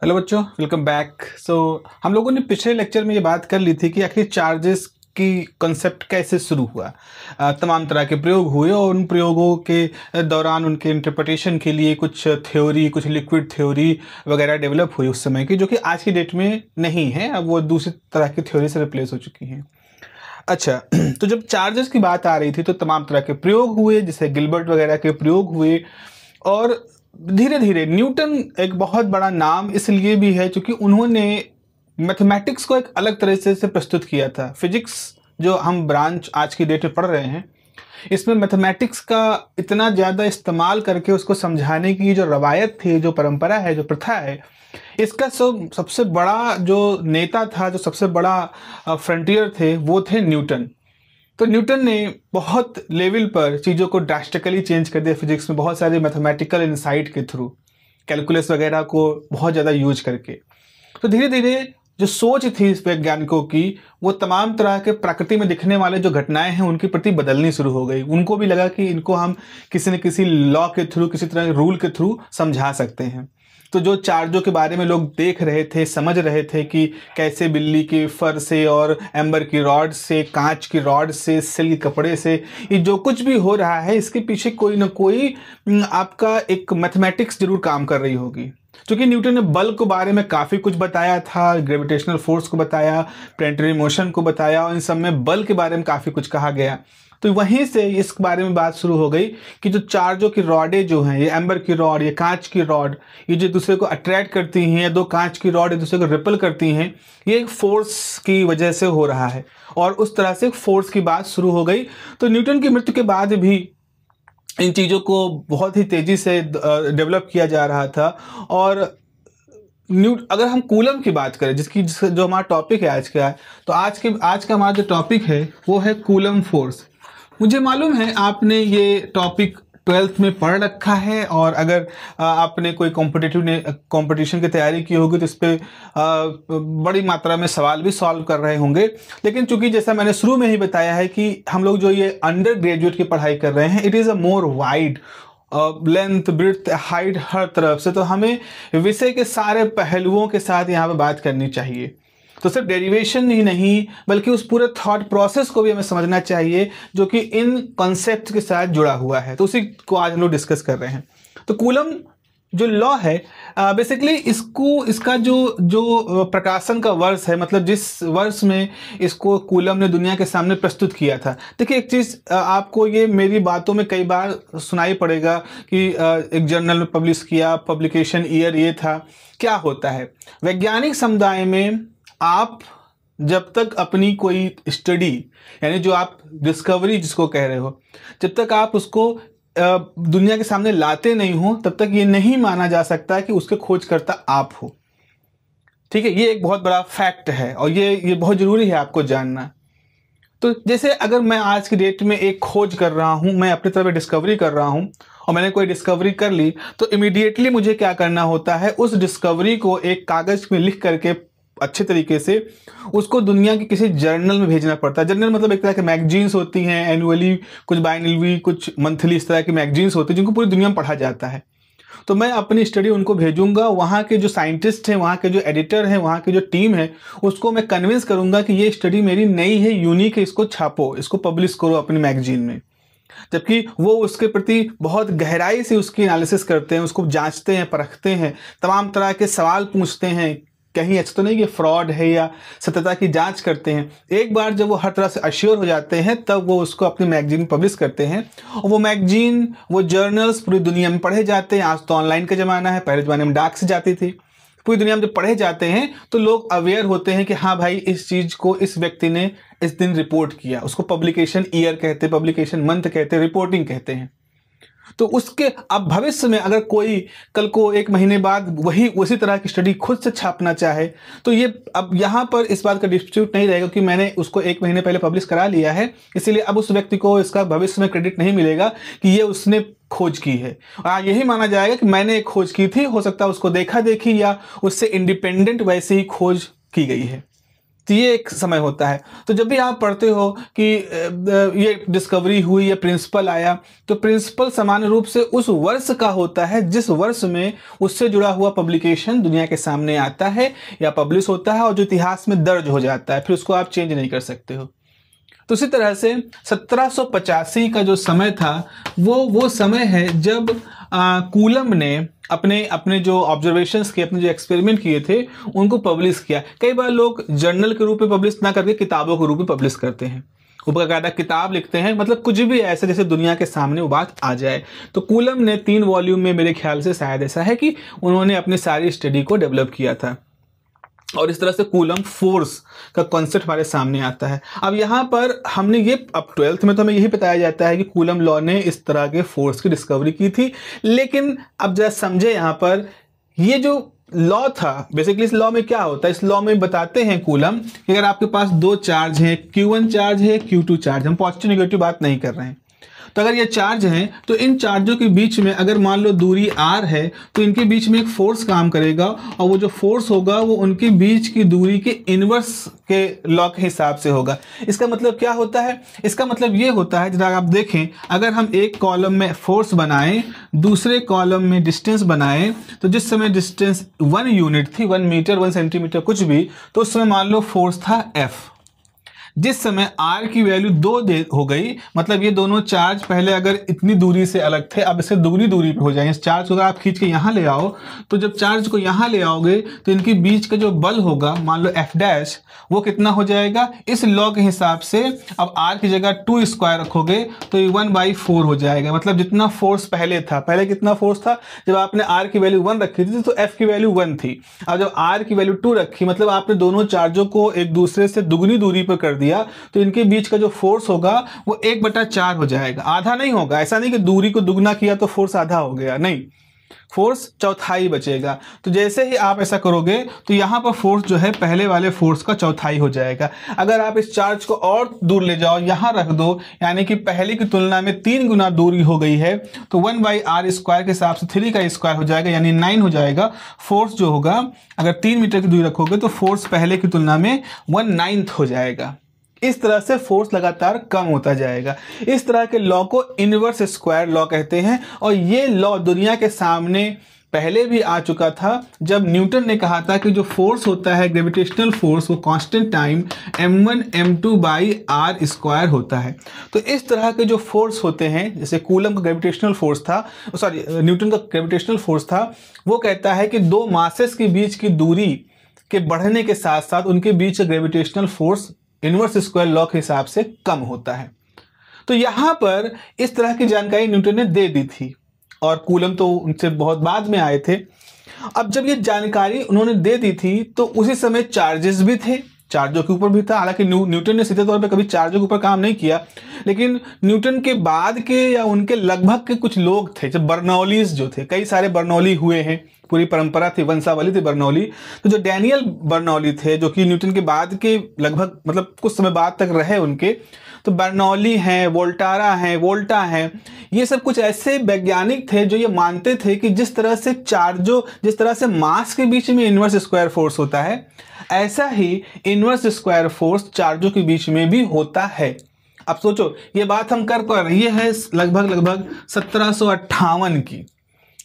Hello बच्चों, welcome back. हम लोगों ने पिछले लेक्चर में ये बात कर ली थी कि आखिर चार्जेस की कंसेप्ट कैसे शुरू हुआ। तमाम तरह के प्रयोग हुए और उन प्रयोगों के दौरान उनके इंटरप्रिटेशन के लिए कुछ थ्योरी, कुछ लिक्विड थ्योरी वगैरह डेवलप हुई उस समय की, जो कि आज की डेट में नहीं है। अब वो दूसरी तरह की थ्योरी से रिप्लेस हो चुकी हैं। अच्छा, तो जब चार्जेस की बात आ रही थी तो तमाम तरह के प्रयोग हुए, जैसे गिलबर्ट वगैरह के प्रयोग हुए। और धीरे धीरे न्यूटन एक बहुत बड़ा नाम इसलिए भी है क्योंकि उन्होंने मैथमेटिक्स को एक अलग तरह से प्रस्तुत किया था। फिजिक्स जो हम ब्रांच आज की डेट में पढ़ रहे हैं, इसमें मैथमेटिक्स का इतना ज़्यादा इस्तेमाल करके उसको समझाने की जो रवायत थी, जो परंपरा है, जो प्रथा है, इसका सबसे बड़ा जो नेता था, जो सबसे बड़ा फ्रंटियर थे, वो थे न्यूटन। तो न्यूटन ने बहुत लेवल पर चीज़ों को ड्रास्टिकली चेंज कर दिया फिजिक्स में, बहुत सारे मैथमेटिकल इंसाइट के थ्रू, कैलकुलस वगैरह को बहुत ज़्यादा यूज करके। तो धीरे धीरे जो सोच थी इस वैज्ञानिकों की, वो तमाम तरह के प्रकृति में दिखने वाले जो घटनाएं हैं उनके प्रति बदलनी शुरू हो गई। उनको भी लगा कि इनको हम किसी न किसी लॉ के थ्रू, किसी तरह के रूल के थ्रू समझा सकते हैं। तो जो चार्जों के बारे में लोग देख रहे थे, समझ रहे थे कि कैसे बिल्ली के फर से और एम्बर की रॉड से, कांच की रॉड से, सिल्क कपड़े से, ये जो कुछ भी हो रहा है, इसके पीछे कोई ना कोई आपका एक मैथमेटिक्स जरूर काम कर रही होगी। क्योंकि न्यूटन ने बल के बारे में काफ़ी कुछ बताया था, ग्रेविटेशनल फोर्स को बताया, प्लैनेटरी मोशन को बताया, और इन सब में बल के बारे में काफ़ी कुछ कहा गया। तो वहीं से इस बारे में बात शुरू हो गई कि जो चार्जों की रॉडें जो हैं, ये एम्बर की रॉड, ये कांच की रॉड, ये जो दूसरे को अट्रैक्ट करती हैं, दो कांच की रॉड एक दूसरे को रिपल करती हैं, ये एक फोर्स की वजह से हो रहा है। और उस तरह से फोर्स की बात शुरू हो गई। तो न्यूटन की मृत्यु के बाद भी इन चीज़ों को बहुत ही तेज़ी से डेवलप किया जा रहा था। और अगर हम कूलम की बात करें, जो हमारा टॉपिक है आज का, तो आज का हमारा जो टॉपिक है वो है कूलम फोर्स। मुझे मालूम है आपने ये टॉपिक 12th में पढ़ रखा है, और अगर आपने कोई कंपटीशन की तैयारी की होगी तो इस पर बड़ी मात्रा में सवाल भी सॉल्व कर रहे होंगे। लेकिन चूंकि जैसा मैंने शुरू में ही बताया है कि हम लोग जो ये अंडर ग्रेजुएट की पढ़ाई कर रहे हैं, it is a more wide length, breadth, height, हर तरफ से, तो हमें विषय के सारे पहलुओं के साथ यहाँ पे बात करनी चाहिए। तो सिर्फ डेरिवेशन ही नहीं, बल्कि उस पूरे थॉट प्रोसेस को भी हमें समझना चाहिए जो कि इन कॉन्सेप्ट के साथ जुड़ा हुआ है। तो उसी को आज हम लोग डिस्कस कर रहे हैं। तो कूलम जो लॉ है, बेसिकली इसका जो प्रकाशन का वर्ष है, मतलब जिस वर्ष में इसको कूलम ने दुनिया के सामने प्रस्तुत किया था। देखिए, एक चीज़ आपको ये मेरी बातों में कई बार सुनाई पड़ेगा कि एक जर्नल में पब्लिश किया, पब्लिकेशन ईयर ये था। क्या होता है वैज्ञानिक समुदाय में, आप जब तक अपनी कोई स्टडी, यानी जो आप डिस्कवरी जिसको कह रहे हो, जब तक आप उसको दुनिया के सामने लाते नहीं हो, तब तक ये नहीं माना जा सकता कि उसके खोजकर्ता आप हो। ठीक है, ये एक बहुत बड़ा फैक्ट है और ये बहुत जरूरी है आपको जानना। तो जैसे अगर मैं आज की डेट में एक खोज कर रहा हूं, मैं अपनी तरफ डिस्कवरी कर रहा हूं और मैंने कोई डिस्कवरी कर ली, तो इमीडिएटली मुझे क्या करना होता है, उस डिस्कवरी को एक कागज में लिख करके अच्छे तरीके से उसको दुनिया के किसी जर्नल में भेजना पड़ता है। जर्नल मतलब एक तरह के मैगजीन्स होती हैं, एनुअली, कुछ बाइनली, कुछ मंथली, इस तरह की मैगजीन्स होती हैं जिनको पूरी दुनिया में पढ़ा जाता है। तो मैं अपनी स्टडी उनको भेजूंगा, वहाँ के जो साइंटिस्ट हैं, वहाँ के जो एडिटर हैं, वहाँ की जो टीम है, उसको मैं कन्विंस करूंगा कि ये स्टडी मेरी नई है, यूनिक है, इसको छापो, इसको पब्लिश करो अपनी मैगजीन में। जबकि वो उसके प्रति बहुत गहराई से उसकी एनालिसिस करते हैं, उसको जांचते हैं, परखते हैं, तमाम तरह के सवाल पूछते हैं, कहीं ऐसा तो नहीं कि फ्रॉड है, या सत्यता की जांच करते हैं। एक बार जब वो हर तरह से अश्योर हो जाते हैं, तब वो उसको अपनी मैगजीन में पब्लिश करते हैं, और वो मैगजीन, वो जर्नल्स पूरी दुनिया में पढ़े जाते हैं। आज तो ऑनलाइन का ज़माना है, पहले ज़माने में डाक से जाती थी। पूरी दुनिया में जब पढ़े जाते हैं तो लोग अवेयर होते हैं कि हाँ भाई, इस चीज़ को इस व्यक्ति ने इस दिन रिपोर्ट किया। उसको पब्लिकेशन ईयर कहते हैं, पब्लिकेशन मंथ कहते हैं, रिपोर्टिंग कहते हैं। तो उसके अब भविष्य में अगर कोई कल को 1 महीने बाद उसी तरह की स्टडी खुद से छापना चाहे, तो ये अब यहाँ पर इस बात का डिस्प्यूट नहीं रहेगा कि मैंने उसको 1 महीने पहले पब्लिश करा लिया है, इसीलिए अब उस व्यक्ति को इसका भविष्य में क्रेडिट नहीं मिलेगा कि ये उसने खोज की है। यही माना जाएगा कि मैंने एक खोज की थी, हो सकता है उसको देखा देखी या उससे इंडिपेंडेंट वैसे ही खोज की गई है। तो ये एक समय होता है। तो जब भी आप पढ़ते हो कि ये डिस्कवरी हुई या प्रिंसिपल आया, तो प्रिंसिपल सामान्य रूप से उस वर्ष का होता है जिस वर्ष में उससे जुड़ा हुआ पब्लिकेशन दुनिया के सामने आता है या पब्लिश होता है और जो इतिहास में दर्ज हो जाता है, फिर उसको आप चेंज नहीं कर सकते हो। तो इसी तरह से 1785 का जो समय था वो समय है जब कूलम ने अपने जो ऑब्जर्वेशंस किए, अपने जो एक्सपेरिमेंट किए थे, उनको पब्लिश किया। कई बार लोग जर्नल के रूप में पब्लिश ना करके किताबों के रूप में पब्लिश करते हैं, ऊपर का किताब लिखते हैं, मतलब कुछ भी ऐसा जैसे दुनिया के सामने वो बात आ जाए। तो कूलम ने 3 वॉल्यूम में, मेरे ख्याल से शायद ऐसा है कि उन्होंने अपनी सारी स्टडी को डेवलप किया था और इस तरह से कूलम फोर्स का कॉन्सेप्ट हमारे सामने आता है। अब यहाँ पर हमने ये, अब 12th में तो हमें यही बताया जाता है कि कूलम लॉ ने इस तरह के फोर्स की डिस्कवरी की थी। लेकिन अब जरा समझे, यहाँ पर ये जो लॉ था, बेसिकली इस लॉ में क्या होता है, इस लॉ में बताते हैं कूलम कि अगर आपके पास 2 चार्ज हैं, Q1 चार्ज है, Q2 चार्ज, हम पॉजिटिव नेगेटिव बात नहीं कर रहे हैं, तो अगर ये चार्ज हैं तो इन चार्जों के बीच में अगर मान लो दूरी r है तो इनके बीच में एक फोर्स काम करेगा और वो जो फोर्स होगा वो उनके बीच की दूरी के इनवर्स के लॉ के हिसाब से होगा। इसका मतलब क्या होता है? इसका मतलब ये होता है, जरा आप देखें, अगर हम एक कॉलम में फोर्स बनाएं, दूसरे कॉलम में डिस्टेंस बनाएं, तो जिस समय डिस्टेंस 1 यूनिट थी, 1 मीटर 1 सेंटीमीटर कुछ भी, तो उस समय मान लो फोर्स था F। जिस समय r की वैल्यू 2 हो गई, मतलब ये दोनों चार्ज पहले अगर इतनी दूरी से अलग थे, अब इसे दुगनी दूरी पे हो जाएंगे। इस चार्ज को अगर आप खींच के यहाँ ले आओ, तो जब चार्ज को यहाँ ले आओगे तो इनके बीच का जो बल होगा, मान लो F डैश, वो कितना हो जाएगा इस लॉ के हिसाब से। अब r की जगह 2 स्क्वायर रखोगे तो ये 1/4 हो जाएगा। मतलब जितना फोर्स पहले था, पहले कितना फोर्स था, जब आपने r की वैल्यू 1 रखी थी तो F की वैल्यू 1 थी। अब जब r की वैल्यू 2 रखी, मतलब आपने दोनों चार्जों को एक दूसरे से दुगनी दूरी पर कर दिया, तो इनके बीच का जो फोर्स होगा वो 1/4 हो जाएगा। आधा नहीं होगा, ऐसा नहीं कि दूरी को दुगना किया तो फोर्स आधा हो गया, नहीं, फोर्स चौथाई बचेगा। तो जैसे ही आप ऐसा करोगे तो यहाँ पर फोर्स जो है पहले वाले फोर्स का चौथाई हो जाएगा। अगर आप इस चार्ज को और दूर ले जाओ, यहाँ रख दो, यानी कि पहले की तुलना में 3 गुना दूरी हो गई है, तो 1/r² के हिसाब से 3 का स्क्वायर हो जाएगा, यानी 9 हो जाएगा। फोर्स जो होगा, अगर 3 मीटर की दूरी रखोगे तो फोर्स पहले की तुलना में 1/9 हो जाएगा। इस तरह से फोर्स लगातार कम होता जाएगा। इस तरह के लॉ को इनवर्स स्क्वायर लॉ कहते हैं और ये लॉ दुनिया के सामने पहले भी आ चुका था, जब न्यूटन ने कहा था कि जो फोर्स होता है ग्रेविटेशनल फोर्स, वो कांस्टेंट टाइम m1 m2/r² होता है। तो इस तरह के जो फोर्स होते हैं, जैसे कूलम का ग्रेविटेशनल फोर्स था, सॉरी न्यूटन का ग्रेविटेशनल फोर्स था, वो कहता है कि 2 मासेस के बीच की दूरी के बढ़ने के साथ साथ उनके बीच gravitational force inverse square law के हिसाब से कम होता है। तो यहां पर इस तरह की जानकारी न्यूटन ने दे दी थी और कूलम तो उनसे बहुत बाद में आए थे। अब जब ये जानकारी उन्होंने दे दी थी तो उसी समय चार्जेस भी थे, चार्जों के ऊपर भी था। हालांकि न्यूटन ने सीधे तौर पे कभी चार्जों के ऊपर काम नहीं किया, लेकिन न्यूटन के बाद के या उनके लगभग के कुछ लोग थे, जब बर्नौलीज जो थे, कई सारे बर्नौली हुए हैं, पूरी परंपरा थी, वंशावली थी बर्नौली। तो जो डैनियल बर्नौली थे, जो कि न्यूटन के बाद के लगभग मतलब कुछ समय बाद तक रहे उनके, तो बर्नौली हैं, वोल्टारा हैं, वोल्टा हैं, ये सब कुछ ऐसे वैज्ञानिक थे जो ये मानते थे कि जिस तरह से मास के बीच में इनवर्स स्क्वायर फोर्स होता है, ऐसा ही इनवर्स स्क्वायर फोर्स चार्जों के बीच में भी होता है। अब सोचो, ये बात हम कर रही है लगभग 1758 की,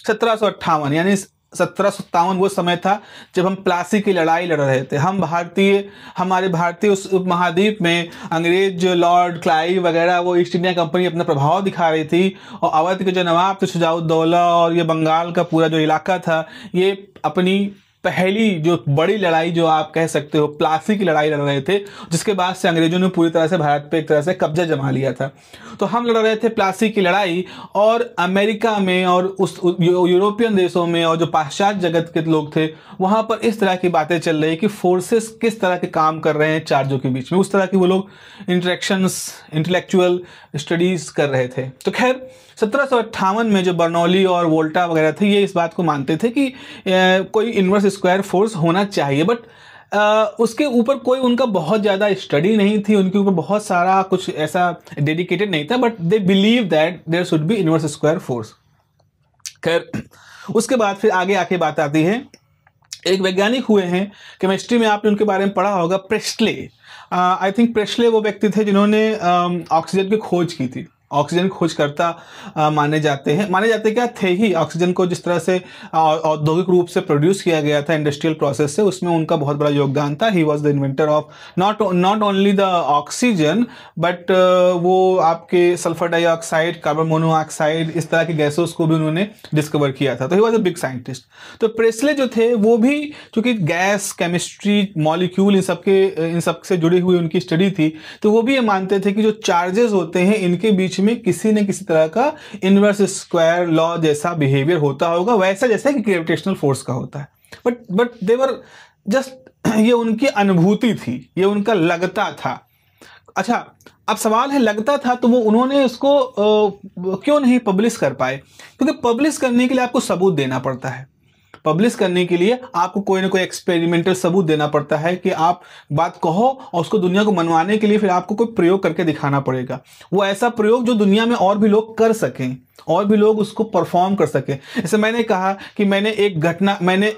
1758 यानी 1757 वो समय था जब हम प्लासी की लड़ाई लड़ रहे थे। हमारे भारतीय उस उपमहाद्वीप में अंग्रेज जो लॉर्ड क्लाइव वगैरह, वो ईस्ट इंडिया कंपनी अपना प्रभाव दिखा रही थी और अवध के जो नवाब थे शुजाउद्दौला और ये बंगाल का पूरा जो इलाका था, ये अपनी पहली जो बड़ी लड़ाई जो आप कह सकते हो प्लासी की लड़ाई लड़ रहे थे, जिसके बाद से अंग्रेजों ने पूरी तरह से भारत पे एक तरह से कब्जा जमा लिया था। तो हम लड़ रहे थे प्लासी की लड़ाई, और अमेरिका में और उस यूरोपियन देशों में और जो पाश्चात्य जगत के लोग थे, वहाँ पर इस तरह की बातें चल रही कि फोर्सेस किस तरह के काम कर रहे हैं चार्जों के बीच में, उस तरह की वो लोग इंटेलेक्चुअल स्टडीज कर रहे थे। तो खैर 1758 में जो बर्नौली और वोल्टा वगैरह थे, ये इस बात को मानते थे कि कोई इनवर्स स्क्वायर फोर्स होना चाहिए, बट उसके ऊपर कोई उनका बहुत ज़्यादा स्टडी नहीं थी, उनके ऊपर बहुत सारा कुछ ऐसा डेडिकेटेड नहीं था, but they believe that there should be inverse square force. खैर उसके बाद फिर आगे आके बात आती है एक वैज्ञानिक हुए हैं केमिस्ट्री में, आपने उनके बारे में पढ़ा होगा, प्रेस्ले। आई थिंक प्रेस्ले वो व्यक्ति थे जिन्होंने ऑक्सीजन की खोज की थी। ऑक्सीजन खोजकर्ता माने जाते क्या थे ही। ऑक्सीजन को जिस तरह से औद्योगिक रूप से प्रोड्यूस किया गया था इंडस्ट्रियल प्रोसेस से, उसमें उनका बहुत बड़ा योगदान था। He was the inventor of not only the oxygen but वो आपके सल्फर डाइऑक्साइड, कार्बन मोनोऑक्साइड, इस तरह की गैसों को भी उन्होंने डिस्कवर किया था। तो he was a big scientist. तो प्रेस्ले जो थे वो भी चूंकि गैस, केमिस्ट्री, मॉलिक्यूल इन सब से जुड़ी हुई उनकी स्टडी थी, तो वो भी ये मानते थे कि जो चार्जेस होते हैं इनके बीच में किसी न किसी तरह का इनवर्स स्क्वायर लॉ जैसा बिहेवियर होता होगा, वैसा जैसा कि ग्रेविटेशनल फोर्स का होता है। बट दे वर जस्ट ये उनकी अनुभूति थी, ये उनका लगता था। अच्छा, अब सवाल है लगता था तो वो उन्होंने उसको क्यों नहीं पब्लिश कर पाए? क्योंकि पब्लिश करने के लिए आपको सबूत देना पड़ता है। पब्लिश करने के लिए आपको कोई ना कोई एक्सपेरिमेंटल सबूत देना पड़ता है कि आप बात कहो, और उसको दुनिया को मनवाने के लिए फिर आपको कोई प्रयोग करके दिखाना पड़ेगा। वो ऐसा प्रयोग जो दुनिया में और भी लोग कर सकें, और भी लोग उसको परफॉर्म कर सकें। जैसे मैंने कहा कि मैंने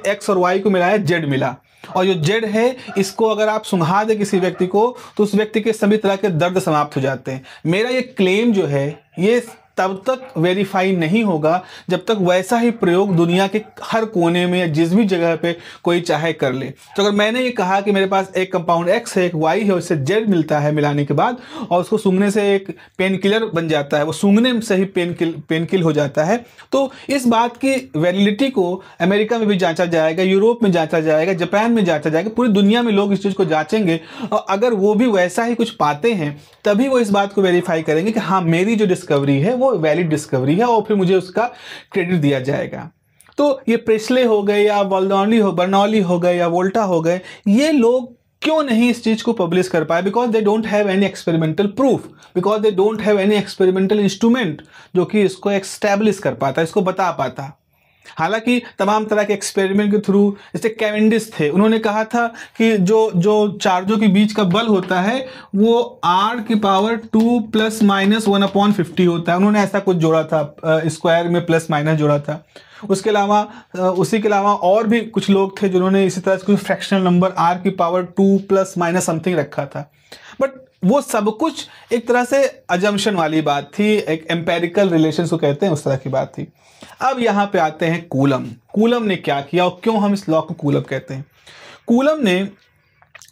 एक्स और वाई को मिलाया, जेड मिला, और जो जेड है इसको अगर आप सुंघा दे किसी व्यक्ति को तो उस व्यक्ति के सभी तरह के दर्द समाप्त हो जाते हैं। मेरा ये क्लेम जो है ये तब तक वेरीफाई नहीं होगा जब तक वैसा ही प्रयोग दुनिया के हर कोने में या जिस भी जगह पे कोई चाहे कर ले। तो अगर मैंने ये कहा कि मेरे पास एक कंपाउंड एक्स है, एक वाई है, उससे जेड मिलता है मिलाने के बाद, और उसको सूंघने से एक पेन किलर बन जाता है, वो सूंघने से ही पेन किल हो जाता है, तो इस बात की वैलिडिटी को अमेरिका में भी जांचा जाएगा, यूरोप में जांचा जाएगा, जापान में जांचा जाएगा, पूरी दुनिया में लोग इस चीज़ को जांचेंगे। और अगर वो भी वैसा ही कुछ पाते हैं तभी वो इस बात को वेरीफाई करेंगे कि हाँ, मेरी जो डिस्कवरी है वो वैलिड डिस्कवरी है, और फिर मुझे उसका क्रेडिट दिया जाएगा। तो ये प्रेस्ले हो गए या बर्नौली हो गए या वोल्टा हो गए, ये लोग क्यों नहीं इस चीज को पब्लिश कर पाए? Because they don't have any experimental proof, because they don't have any experimental instrument जो कि इसको एस्टैब्लिश कर पाता, इसको बता पाता। हालांकि तमाम तरह के एक्सपेरिमेंट के थ्रू, जैसे कैवेंडिश थे, उन्होंने कहा था कि जो चार्जों के बीच का बल होता है वो r⁻² + (1/50) होता है। उन्होंने ऐसा कुछ जोड़ा था, स्क्वायर में प्लस माइनस जोड़ा था। उसी के अलावा और भी कुछ लोग थे जिन्होंने इसी तरह से कुछ फ्रैक्शनल नंबर r⁻² + समथिंग रखा था। बट वो सब कुछ एक तरह से अजम्पशन वाली बात थी, एक एम्पेरिकल रिलेशन को कहते हैं, उस तरह की बात थी। अब यहाँ पे आते हैं कूलम। कूलम ने क्या किया और क्यों हम इस लॉ को कूलम कहते हैं? कूलम ने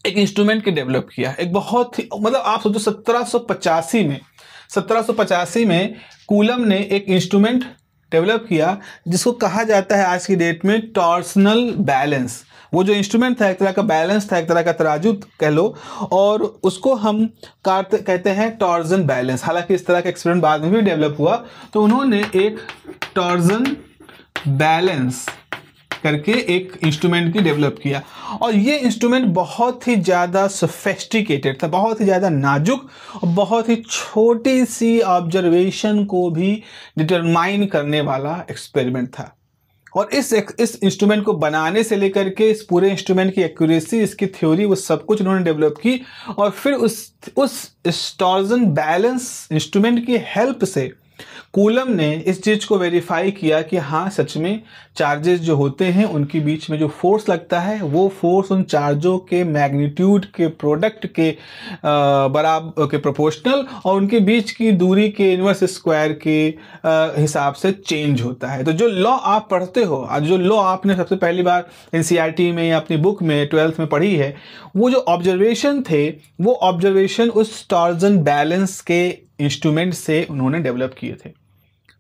एक इंस्ट्रूमेंट की डेवलप किया, एक बहुत ही, मतलब आप सोचो 1785 में कूलम ने एक इंस्ट्रूमेंट डेवलप किया जिसको कहा जाता है आज की डेट में टॉर्सनल बैलेंस। वो जो इंस्ट्रूमेंट था एक तरह का बैलेंस था, एक तरह का तराजू कह लो, और उसको हम कहते हैं टॉर्जन बैलेंस। हालांकि इस तरह का एक्सपेरिमेंट बाद में भी डेवलप हुआ। तो उन्होंने एक टॉर्जन बैलेंस करके एक इंस्ट्रूमेंट की डेवलप किया, और ये इंस्ट्रूमेंट बहुत ही ज़्यादा सोफिस्टिकेटेड था, बहुत ही ज़्यादा नाजुक, और बहुत ही छोटी सी ऑब्जर्वेशन को भी डिटरमाइन करने वाला एक्सपेरिमेंट था। और इस इंस्ट्रूमेंट को बनाने से लेकर के इस पूरे इंस्ट्रूमेंट की एक्यूरेसी, इसकी थ्योरी, वो सब कुछ उन्होंने डेवलप की, और फिर उस टॉर्जन बैलेंस इंस्ट्रूमेंट की हेल्प से कूलम ने इस चीज़ को वेरीफाई किया कि हाँ, सच में चार्जेस जो होते हैं उनके बीच में जो फोर्स लगता है वो फोर्स उन चार्जों के मैग्नीट्यूड के प्रोडक्ट के बराबर के प्रोपोर्शनल, और उनके बीच की दूरी के इनवर्स स्क्वायर के हिसाब से चेंज होता है। तो जो लॉ आप पढ़ते हो, जो लॉ आपने सबसे पहली बार एनसीईआरटी में या अपनी बुक में 12th में पढ़ी है, वो जो ऑब्जर्वेशन थे वो ऑब्जर्वेशन उस टॉर्जन बैलेंस के इंस्ट्रूमेंट से उन्होंने डेवलप किए थे।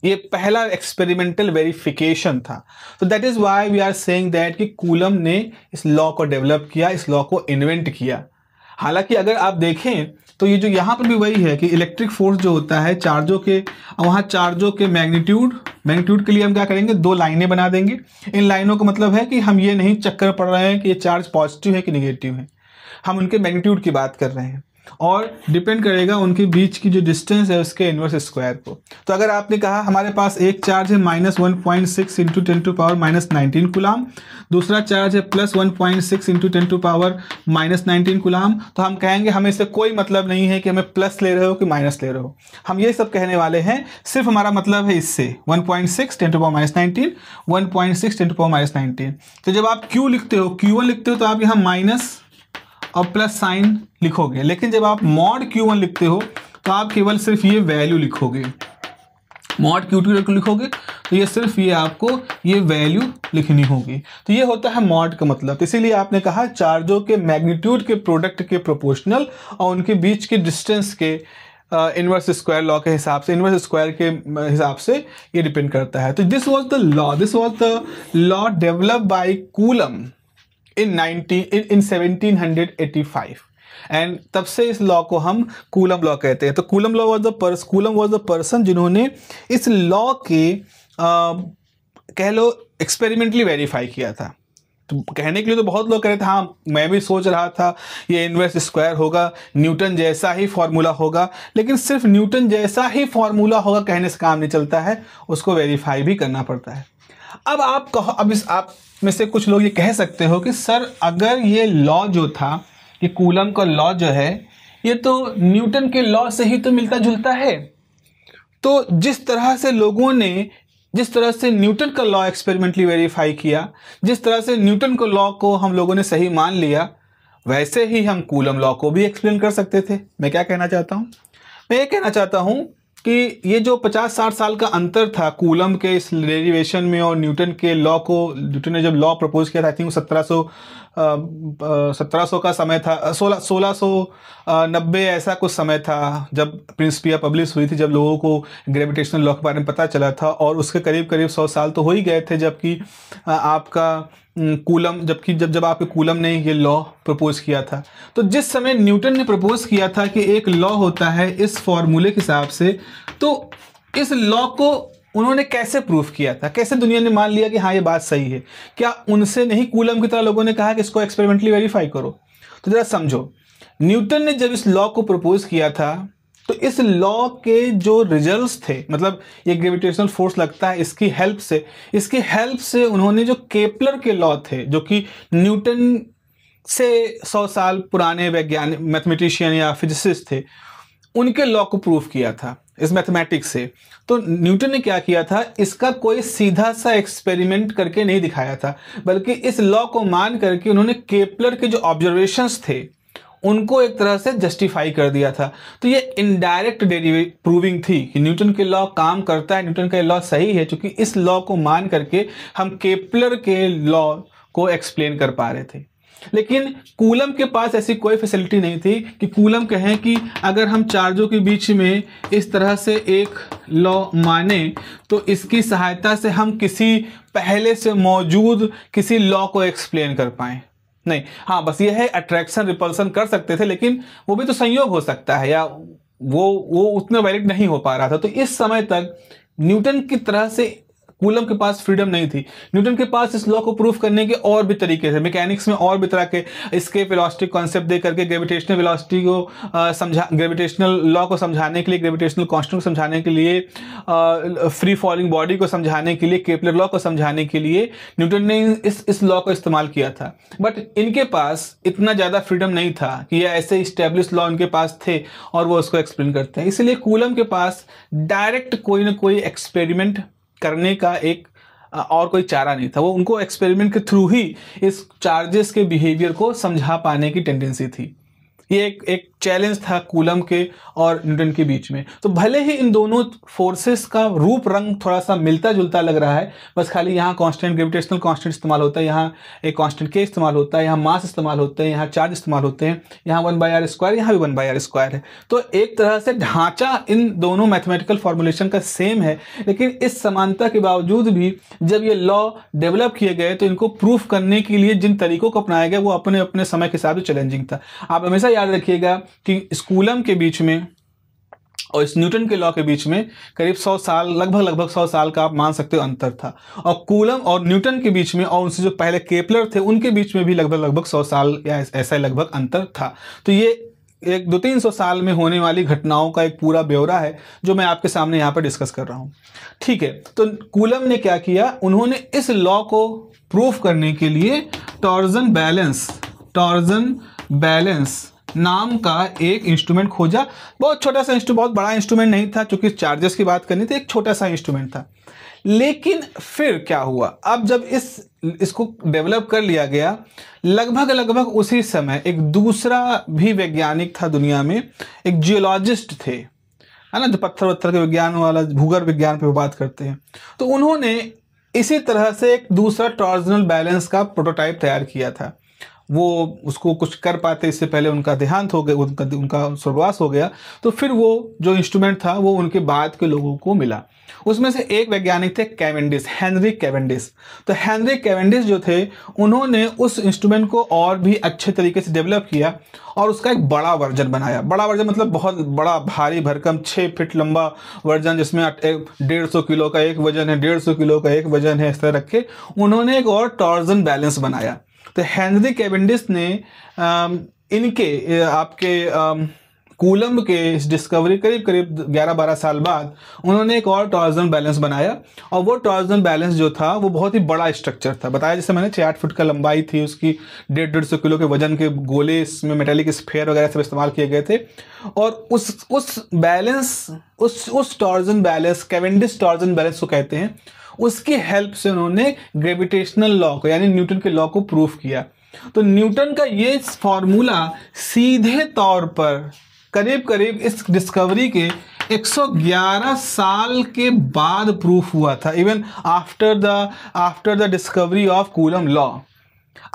ये पहला एक्सपेरिमेंटल वेरिफिकेशन था। तो that is why we are saying that कि कूलम ने इस लॉ को डेवलप किया, इस लॉ को इन्वेंट किया। हालांकि अगर आप देखें तो ये जो यहाँ पर भी वही है कि इलेक्ट्रिक फोर्स जो होता है चार्जों के, वहाँ चार्जों के मैग्नीट्यूड के लिए हम क्या करेंगे, 2 लाइनें बना देंगे। इन लाइनों का मतलब है कि हम ये नहीं चक्कर पड़ रहे हैं कि ये चार्ज पॉजिटिव है कि निगेटिव है, हम उनके मैग्नीट्यूड की बात कर रहे हैं। और डिपेंड करेगा उनके बीच की जो डिस्टेंस है उसके इनवर्स स्क्वायर को। तो अगर आपने कहा हमारे पास एक चार्ज है -1.6 इंटू 10⁻⁻19 कूलाम, दूसरा चार्ज है +1.6 इंटू 10⁻⁻19 कूलाम, तो हम कहेंगे हमें इससे कोई मतलब नहीं है कि हमें प्लस ले रहे हो कि माइनस ले रहे हो, हम ये सब कहने वाले हैं, सिर्फ हमारा मतलब है इससे 1.6 10⁻⁻19 1.6 10⁻⁻19। तो जब आप Q लिखते हो, Q1 लिखते हो तो आप यहाँ माइनस और प्लस साइन लिखोगे, लेकिन जब आप मॉड Q1 लिखते हो तो आप केवल सिर्फ ये वैल्यू लिखोगे, मॉड Q2 लिखोगे तो ये सिर्फ ये आपको ये वैल्यू लिखनी होगी। तो ये होता है मॉड का मतलब। तो इसीलिए आपने कहा चार्जों के मैग्नीट्यूड के प्रोडक्ट के प्रोपोर्शनल और उनके बीच के डिस्टेंस के इनवर्स स्क्वायर लॉ के हिसाब से, इनवर्स स्क्वायर के हिसाब से ये डिपेंड करता है। तो this was the law developed by coulomb in 1785 and तब से इस लॉ को हम कूलम लॉ कहते हैं। तो कूलम वाज द पर्सन जिन्होंने इस लॉ के कह लो एक्सपेरिमेंटली वेरीफाई किया था। तो कहने के लिए तो बहुत लोग कह रहे थे, हाँ मैं भी सोच रहा था ये इनवर्स स्क्वायर होगा, न्यूटन जैसा ही फॉर्मूला होगा, लेकिन सिर्फ न्यूटन जैसा ही फॉर्मूला होगा कहने से काम नहीं चलता है, उसको वेरीफाई भी करना पड़ता है। अब आप कहो, आप में से कुछ लोग ये कह सकते हो कि सर अगर ये लॉ जो था, ये कूलम का लॉ जो है, ये तो न्यूटन के लॉ से ही तो मिलता जुलता है। तो जिस तरह से लोगों ने, जिस तरह से न्यूटन का लॉ एक्सपेरिमेंटली वेरीफाई किया, जिस तरह से न्यूटन के लॉ को हम लोगों ने सही मान लिया, वैसे ही हम कूलम लॉ को भी एक्सप्लेन कर सकते थे। मैं क्या कहना चाहता हूँ, मैं ये कहना चाहता हूँ कि ये जो 50-60 साल का अंतर था कूलम के इस डेरिवेशन में और न्यूटन के लॉ को, न्यूटन ने जब लॉ प्रपोज किया था, आई थिंक 1700 का समय था, 1690 ऐसा कुछ समय था जब प्रिंसिपिया पब्लिश हुई थी, जब लोगों को ग्रेविटेशनल लॉ के बारे में पता चला था, और उसके करीब करीब 100 साल तो हो ही गए थे जबकि आपका कूलम, जब आपके कूलम ने ये लॉ प्रपोज किया था। तो जिस समय न्यूटन ने प्रपोज किया था कि एक लॉ होता है इस फॉर्मूले के हिसाब से, तो इस लॉ को उन्होंने कैसे प्रूफ किया था, कैसे दुनिया ने मान लिया कि हाँ ये बात सही है? क्या उनसे नहीं कूलम की तरह लोगों ने कहा कि इसको एक्सपेरिमेंटली वेरीफाई करो? तो जरा समझो, न्यूटन ने जब इस लॉ को प्रपोज किया था तो इस लॉ के जो रिजल्ट्स थे, मतलब ये ग्रेविटेशनल फोर्स लगता है, इसकी हेल्प से उन्होंने जो केपलर के लॉ थे, जो कि न्यूटन से 100 साल पुराने वैज्ञानिक मैथमेटिशियन या फिजिसिस्ट थे, उनके लॉ को प्रूफ किया था इस मैथमेटिक्स से। तो न्यूटन ने क्या किया था, इसका कोई सीधा सा एक्सपेरिमेंट करके नहीं दिखाया था, बल्कि इस लॉ को मान करके उन्होंने केपलर के जो ऑब्जर्वेशंस थे उनको एक तरह से जस्टिफाई कर दिया था। तो ये इनडायरेक्ट प्रूविंग थी कि न्यूटन के लॉ काम करता है, न्यूटन का लॉ सही है, क्योंकि इस लॉ को मान करके हम केपलर के लॉ को एक्सप्लेन कर पा रहे थे। लेकिन कूलम के पास ऐसी कोई फैसिलिटी नहीं थी कि कूलम कहें कि अगर हम चार्जों के बीच में इस तरह से एक लॉ माने तो इसकी सहायता से हम किसी पहले से मौजूद किसी लॉ को एक्सप्लेन कर पाएं। नहीं, हाँ बस ये है अट्रैक्शन रिपल्सन कर सकते थे, लेकिन वो भी तो संयोग हो सकता है, या वो उतना वैलिड नहीं हो पा रहा था। तो इस समय तक न्यूटन की तरह से कूलम के पास फ्रीडम नहीं थी। न्यूटन के पास इस लॉ को प्रूफ करने के और भी तरीके थे, मैकेनिक्स में और भी तरह के एस्केप वेलोसिटी कॉन्सेप्ट दे करके ग्रेविटेशनल वेलोसिटी को ग्रेविटेशनल लॉ को समझाने के लिए, ग्रेविटेशनल कांस्टेंट को समझाने के लिए, फ्री फॉलिंग बॉडी को समझाने के लिए, केपलर लॉ को समझाने के लिए न्यूटन ने इस लॉ को इस्तेमाल किया था। बट इनके पास इतना ज़्यादा फ्रीडम नहीं था कि ये ऐसे इस्टेब्लिश लॉ उनके पास थे और वो उसको एक्सप्लेन करते हैं। इसलिए कूलम के पास डायरेक्ट कोई ना कोई एक्सपेरिमेंट करने का एक और कोई चारा नहीं था। वो उनको एक्सपेरिमेंट के थ्रू ही इस चार्जेस के बिहेवियर को समझा पाने की टेंडेंसी थी। ये एक चैलेंज था कूलम के और न्यूटन के बीच में। तो भले ही इन दोनों फोर्सेस का रूप रंग थोड़ा सा मिलता जुलता लग रहा है, बस खाली यहाँ कांस्टेंट ग्रेविटेशनल कांस्टेंट इस्तेमाल होता है, यहाँ एक कांस्टेंट के इस्तेमाल होता है, यहाँ मास इस्तेमाल होते हैं, यहाँ चार्ज इस्तेमाल होते हैं, यहाँ 1/r², यहाँ भी 1/r² है। तो एक तरह से ढांचा इन दोनों मैथमेटिकल फॉर्मुलेशन का सेम है, लेकिन इस समानता के बावजूद भी जब ये लॉ डेवलप किए गए तो इनको प्रूफ करने के लिए जिन तरीकों को अपनाया गया वो अपने अपने समय के हिसाब से चैलेंजिंग था। आप हमेशा याद रखिएगा कि इस कूलम के बीच में और इस न्यूटन के लॉ के बीच में करीब 100 साल, लगभग 100 साल का आप मान सकते हो अंतर था। और कूलम और न्यूटन के बीच में और उनसे जो पहले केपलर थे उनके बीच में भी लगभग 100 साल या ऐसा लगभग अंतर था। तो ये एक 200-300 साल में होने वाली घटनाओं का एक पूरा ब्यौरा है जो मैं आपके सामने यहाँ पर डिस्कस कर रहा हूँ। ठीक है, तो कूलम ने क्या किया, उन्होंने इस लॉ को प्रूफ करने के लिए टॉर्जन बैलेंस नाम का एक इंस्ट्रूमेंट खोजा। बहुत छोटा सा इंस्ट्रूमेंट, बहुत बड़ा इंस्ट्रूमेंट नहीं था, क्योंकि चार्जेस की बात करनी थी, एक छोटा सा इंस्ट्रूमेंट था। लेकिन फिर क्या हुआ, अब जब इसको डेवलप कर लिया गया, लगभग उसी समय एक दूसरा भी वैज्ञानिक था दुनिया में, एक जियोलॉजिस्ट थे, है ना, जो पत्थर वत्थर के विज्ञान वाला, भूगर्भ विज्ञान पे बात करते हैं। तो उन्होंने इसी तरह से एक दूसरा टॉर्जनल बैलेंस का प्रोटोटाइप तैयार किया था। वो उसको कुछ कर पाते, इससे पहले उनका देहांत हो गया, उनका स्वर्गवास हो गया। तो फिर वो जो इंस्ट्रूमेंट था वो उनके बाद के लोगों को मिला। उसमें से एक वैज्ञानिक थे कैवेंडिश, हेनरी कैवेंडिश। तो हेनरी कैवेंडिश जो थे, उन्होंने उस इंस्ट्रूमेंट को और भी अच्छे तरीके से डेवलप किया और उसका एक बड़ा वर्जन बनाया। बड़ा वर्जन मतलब बहुत बड़ा, भारी भरकम, 6 फीट लंबा वर्जन, जिसमें 150 किलो का एक वजन है, 150 किलो का एक वजन है। इस तरह रख के उन्होंने एक और टॉर्जन बैलेंस बनाया। तो हेनरी कैवेंडिश ने इनके आपके कूलम के इस डिस्कवरी करीब 11-12 साल बाद उन्होंने एक और टॉर्जन बैलेंस बनाया। और वो टॉर्जन बैलेंस जो था वो बहुत ही बड़ा स्ट्रक्चर था। बताया जैसे मैंने 6-8 फुट का लंबाई थी उसकी, 150 किलो के वजन के गोले, इसमें मेटालिक स्फीयर वगैरह सब इस्तेमाल किए गए थे। और उस बैलेंस, उस torsion balance, Cavendish torsion balance को कहते हैं, उसकी हेल्प से उन्होंने ग्रेविटेशनल लॉ को, यानी न्यूटन के लॉ को प्रूफ किया। तो न्यूटन का ये फॉर्मूला सीधे तौर पर करीब इस डिस्कवरी के 111 साल के बाद प्रूफ हुआ था, even after the discovery of coulomb law.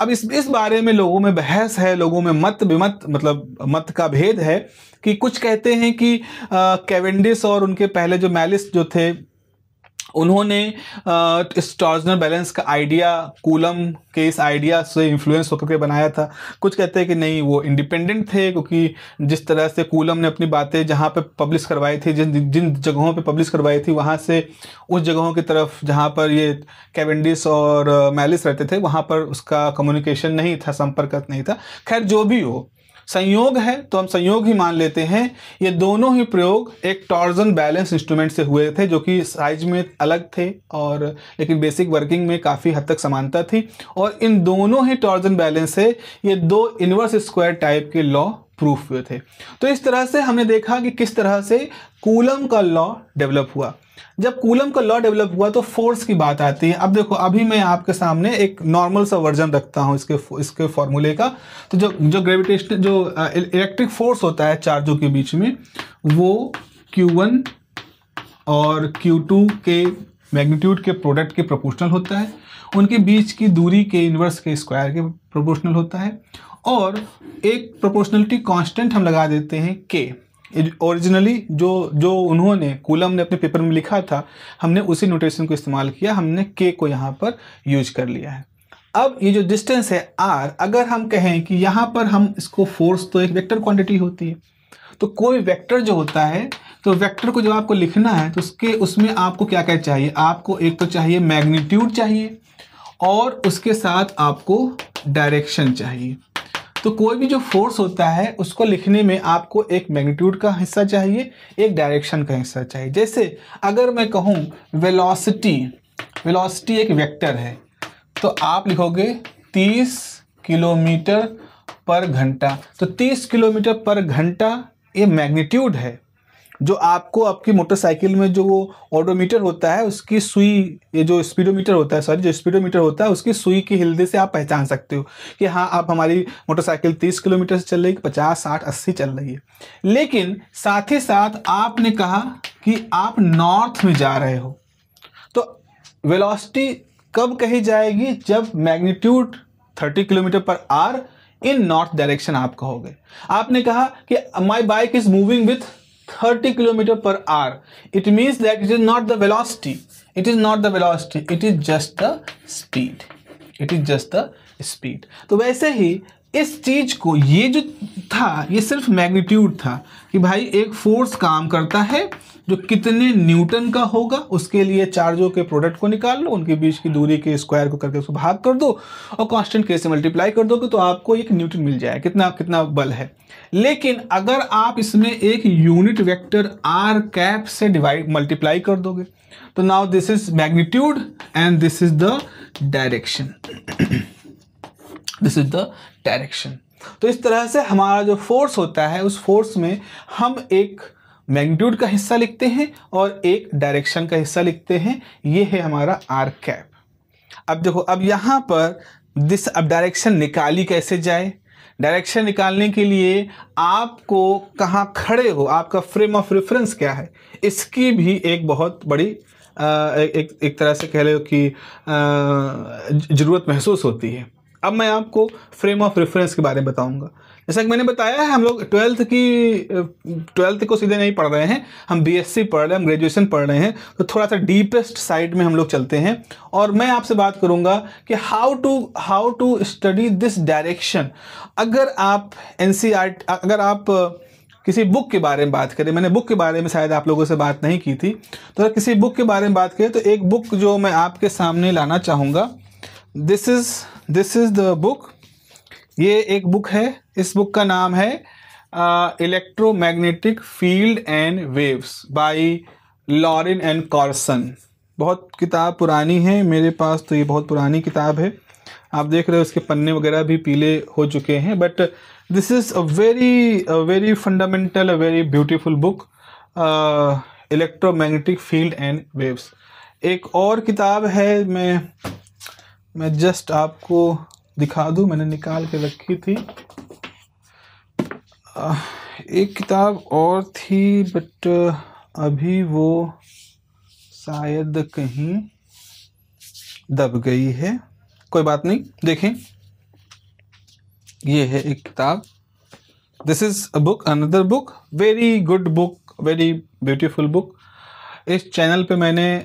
अब इस बारे में लोगों में बहस है, लोगों में मत का भेद है कि कुछ कहते हैं कि कैवेंडिश और उनके पहले जो मैलिस जो थे, उन्होंने इस टॉर्जनल बैलेंस का आइडिया कूलम के इस आइडिया से इन्फ्लुएंस होकर के बनाया था। कुछ कहते हैं कि नहीं, वो इंडिपेंडेंट थे, क्योंकि जिस तरह से कूलम ने अपनी बातें जहाँ पे पब्लिश करवाई थी, जिन जगहों पे पब्लिश करवाई थी, वहाँ से उस जगहों की तरफ जहाँ पर ये कैवेंडिश और मैलिस रहते थे, वहाँ पर उसका कम्युनिकेशन नहीं था, संपर्क नहीं था। खैर, जो भी हो, संयोग है तो हम संयोग ही मान लेते हैं। ये दोनों ही प्रयोग एक टॉर्जन बैलेंस इंस्ट्रूमेंट से हुए थे, जो कि साइज में अलग थे और लेकिन बेसिक वर्किंग में काफ़ी हद तक समानता थी। और इन दोनों ही टॉर्जन बैलेंस से ये 2 इनवर्स स्क्वायर टाइप के लॉ प्रूफ हुए थे। तो इस तरह से हमने देखा कि किस तरह से कूलम का लॉ डेवलप हुआ। जब कूलम का लॉ डेवलप हुआ तो फोर्स की बात आती है। अब देखो, अभी मैं आपके सामने एक नॉर्मल सा वर्जन रखता हूँ इसके फॉर्मूले का। तो जो ग्रेविटेशन, जो इलेक्ट्रिक फोर्स होता है चार्जों के बीच में, वो Q1 और Q2 के मैग्नीट्यूड के प्रोडक्ट के प्रोपोर्शनल होता है। उनके बीच की दूरी के इन्वर्स के स्क्वायर के प्रोपोर्शनल होता है। और एक प्रोपोर्शनलिटी कांस्टेंट हम लगा देते हैं K। ओरिजिनली जो उन्होंने, कूलम ने अपने पेपर में लिखा था, हमने उसी नोटेशन को इस्तेमाल किया, हमने K को यहाँ पर यूज कर लिया है। अब ये जो डिस्टेंस है R, अगर हम कहें कि यहाँ पर हम इसको फोर्स, तो एक वेक्टर क्वांटिटी होती है। तो कोई वेक्टर जो होता है, तो वेक्टर को जब आपको लिखना है तो उसमें आपको क्या क्या चाहिए, आपको एक तो चाहिए मैग्नीट्यूड चाहिए और उसके साथ आपको डायरेक्शन चाहिए। तो कोई भी जो फोर्स होता है उसको लिखने में आपको एक मैग्नीट्यूड का हिस्सा चाहिए, एक डायरेक्शन का हिस्सा चाहिए। जैसे अगर मैं कहूँ वेलोसिटी एक वेक्टर है, तो आप लिखोगे 30 किलोमीटर पर घंटा। तो 30 किलोमीटर पर घंटा ये मैग्नीट्यूड है, जो आपको आपकी मोटरसाइकिल में जो वो ओडोमीटर होता है उसकी सुई, ये जो स्पीडोमीटर होता है, जो स्पीडोमीटर होता है उसकी सुई की हिलने से आप पहचान सकते हो कि हाँ, आप हमारी मोटरसाइकिल 30 किलोमीटर से चल रही है, 50, 60, 80 चल रही है। लेकिन साथ ही साथ आपने कहा कि आप नॉर्थ में जा रहे हो, तो वेलोसिटी कब कही जाएगी, जब मैग्नीट्यूड 30 किलोमीटर पर आवर इन नॉर्थ डायरेक्शन आप कहोगे। आपने कहा कि my bike is moving with 30 kilometre per hour, it means that it is not the velocity, it is not the velocity, it is just the speed, it is just the speed। तो वैसे ही इस चीज को, ये जो था ये सिर्फ मैग्नीट्यूड था कि भाई एक फोर्स काम करता है जो कितने न्यूटन का होगा, उसके लिए चार्जों के प्रोडक्ट को निकाल लो, उनके बीच की दूरी के स्क्वायर को करके उसको भाग कर दो और कांस्टेंट के से मल्टीप्लाई कर दोगे तो आपको एक न्यूटन मिल जाए, कितना कितना बल है। लेकिन अगर आप इसमें एक यूनिट वेक्टर आर कैप से डिवाइड मल्टीप्लाई कर दोगे तो now this is magnitude and this is the direction, this is the direction. तो इस तरह से हमारा जो फोर्स होता है उस फोर्स में हम एक मैग्नीट्यूड का हिस्सा लिखते हैं और एक डायरेक्शन का हिस्सा लिखते हैं, ये है हमारा आर कैप। अब देखो, अब यहाँ पर अब डायरेक्शन निकाली कैसे जाए? डायरेक्शन निकालने के लिए आपको कहाँ खड़े हो, आपका फ्रेम ऑफ रेफरेंस क्या है, इसकी भी एक बहुत बड़ी एक तरह से कह लो कि ज़रूरत महसूस होती है। अब मैं आपको फ्रेम ऑफ रेफरेंस के बारे में बताऊंगा। जैसा कि मैंने बताया है, हम लोग ट्वेल्थ को सीधे नहीं पढ़ रहे हैं, हम बीएससी पढ़ रहे हैं, हम ग्रेजुएशन पढ़ रहे हैं, तो थोड़ा सा डीपेस्ट साइड में हम लोग चलते हैं और मैं आपसे बात करूंगा कि how to study this direction. अगर आप अगर आप किसी बुक के बारे में बात करें, मैंने बुक के बारे में शायद आप लोगों से बात नहीं की थी, तो अगर किसी बुक के बारे में बात करें तो एक बुक जो मैं आपके सामने लाना चाहूँगा, दिस इज द बुक। ये एक बुक है, इस बुक का नाम है electromagnetic field and waves by Lorrain and Corson. बहुत किताब पुरानी है मेरे पास, तो ये बहुत पुरानी किताब है, आप देख रहे हो इसके पन्ने वगैरह भी पीले हो चुके हैं, but this is a very fundamental, a very beautiful book, electromagnetic field and waves. एक और किताब है, मैं जस्ट आपको दिखा दूं, मैंने निकाल के रखी थी, एक किताब और थी बट अभी वो शायद कहीं दब गई है, कोई बात नहीं, देखें ये है एक किताब, this is a book, another book, very good book, very beautiful book. इस चैनल पे मैंने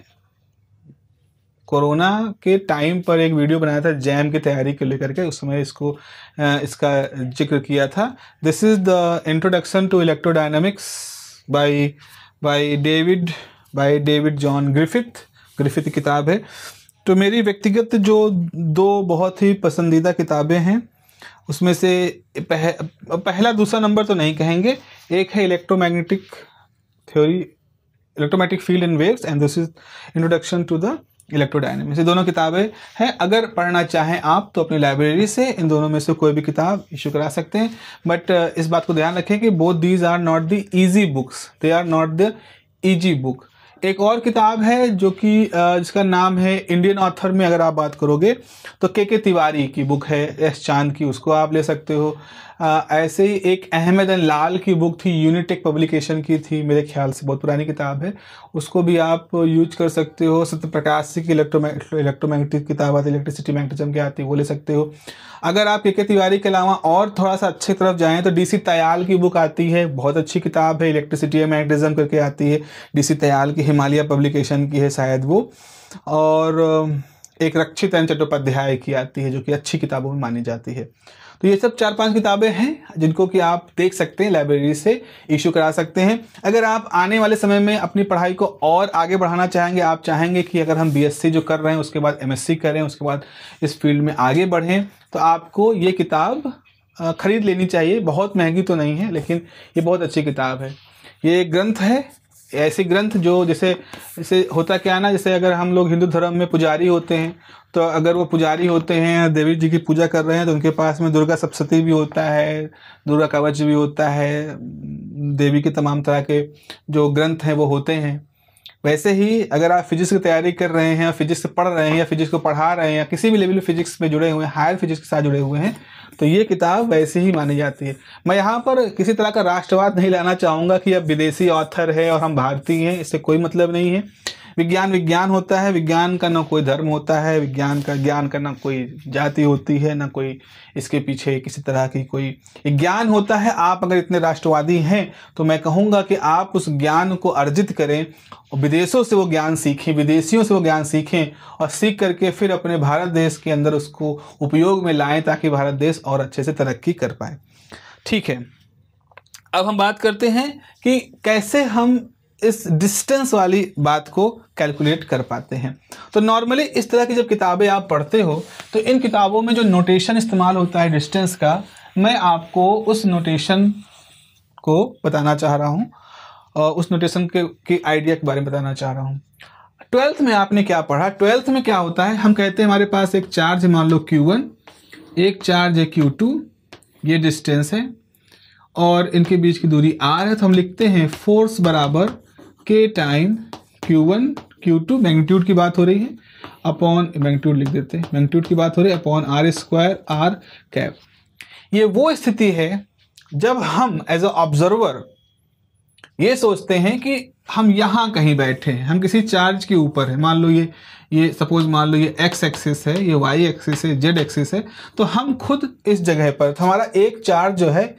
कोरोना के टाइम पर एक वीडियो बनाया था जैम की तैयारी को लेकर के, उस समय इसका जिक्र किया था। This is the introduction to electrodynamics by David John Griffith किताब है। तो मेरी व्यक्तिगत जो दो बहुत ही पसंदीदा किताबें हैं उसमें से पहला दूसरा नंबर तो नहीं कहेंगे, एक है electromagnetic field and waves and this is introduction to the electrodynamics. ये दोनों किताबें हैं, अगर पढ़ना चाहें आप तो अपनी लाइब्रेरी से इन दोनों में से कोई भी किताब इशू करा सकते हैं, बट इस बात को ध्यान रखें कि both these are not the easy books, they are not the easy book. एक और किताब है जो कि जिसका नाम है, इंडियन ऑथर में अगर आप बात करोगे तो के तिवारी की बुक है, एस चांद की, उसको आप ले सकते हो। ऐसे ही एक अहमद एंड लाल की बुक थी, यूनिटेक पब्लिकेशन की थी, मेरे ख्याल से बहुत पुरानी किताब है, उसको भी आप यूज कर सकते हो। सत्य प्रकाश की इलेक्ट्रोमैग्नेटिक किताब आती है, इलेक्ट्रिसिटी मैग्नेटिज्म की आती है, वो ले सकते हो। अगर आप के तिवारी के अलावा और थोड़ा सा अच्छी तरफ जाएं तो डीसी तयाल की बुक आती है, बहुत अच्छी किताब है, इलेक्ट्रिसिटी मैग्नेटिज्म करके आती है, डीसी तयाल की, हिमालय पब्लिकेशन की है शायद वो। और एक रक्षित एन चट्टोपाध्याय की आती है जो कि अच्छी किताबों में मानी जाती है। तो ये सब 4-5 किताबें हैं जिनको कि आप देख सकते हैं, लाइब्रेरी से इशू करा सकते हैं। अगर आप आने वाले समय में अपनी पढ़ाई को और आगे बढ़ाना चाहेंगे, आप चाहेंगे कि अगर हम बीएससी जो कर रहे हैं उसके बाद एमएससी करें, उसके बाद इस फील्ड में आगे बढ़ें, तो आपको ये किताब खरीद लेनी चाहिए। बहुत महंगी तो नहीं है लेकिन ये बहुत अच्छी किताब है। ये एक ग्रंथ है, ऐसे ग्रंथ जो जैसे होता क्या ना, जैसे अगर हम लोग हिंदू धर्म में पुजारी होते हैं, तो अगर वो पुजारी होते हैं, देवी जी की पूजा कर रहे हैं, तो उनके पास में दुर्गा सप्तशती भी होता है, दुर्गा कवच भी होता है, देवी के तमाम तरह के जो ग्रंथ हैं वो होते हैं। वैसे ही अगर आप फिजिक्स की तैयारी कर रहे हैं, फिजिक्स पढ़ रहे हैं या फिजिक्स को पढ़ा रहे हैं या किसी भी लेवल फिजिक्स में जुड़े हुए हैं, हायर फिजिक्स के साथ जुड़े हुए हैं, तो ये किताब वैसे ही मानी जाती है। मैं यहाँ पर किसी तरह का राष्ट्रवाद नहीं लाना चाहूँगा कि अब विदेशी ऑथर है और हम भारतीय हैं, इससे कोई मतलब नहीं है। विज्ञान विज्ञान होता है, विज्ञान का ना कोई धर्म होता है, ज्ञान का ना कोई जाति होती है, ना कोई इसके पीछे किसी तरह की कोई ज्ञान होता है। आप अगर इतने राष्ट्रवादी हैं तो मैं कहूँगा कि आप उस ज्ञान को अर्जित करें और विदेशों से वो ज्ञान सीखें, विदेशियों से वो ज्ञान सीखें और सीख करके फिर अपने भारत देश के अंदर उसको उपयोग में लाएं ताकि भारत देश और अच्छे से तरक्की कर पाए। ठीक है, अब हम बात करते हैं कि कैसे हम इस डिस्टेंस वाली बात को कैलकुलेट कर पाते हैं। तो नॉर्मली इस तरह की जब किताबें आप पढ़ते हो तो इन किताबों में जो नोटेशन इस्तेमाल होता है डिस्टेंस का, मैं आपको उस नोटेशन को बताना चाह रहा हूँ और उस नोटेशन के आइडिया के बारे में बताना चाह रहा हूँ। 12th में आपने क्या पढ़ा? 12th में क्या होता है, हम कहते हैं हमारे पास एक चार्ज मान लो Q1, एक चार्ज है Q2, ये डिस्टेंस है और इनके बीच की दूरी r है। तो हम लिखते हैं फोर्स बराबर k time Q1 Q2, magnitude की बात हो रही है, अपॉन मैग्नीट्यूड लिख देते हैं, मैग्नीट्यूड की बात हो रही है, upon r square r cap. ये वो स्थिति है जब हम एज अ ऑब्जर्वर ये सोचते हैं कि हम यहाँ कहीं बैठे हैं, हम किसी चार्ज के ऊपर है, मान लो ये सपोज मान लो ये x एक्सिस है, ये y एक्सिस है, z एक्सिस है, तो हम खुद इस जगह पर, तो हमारा एक चार्ज जो है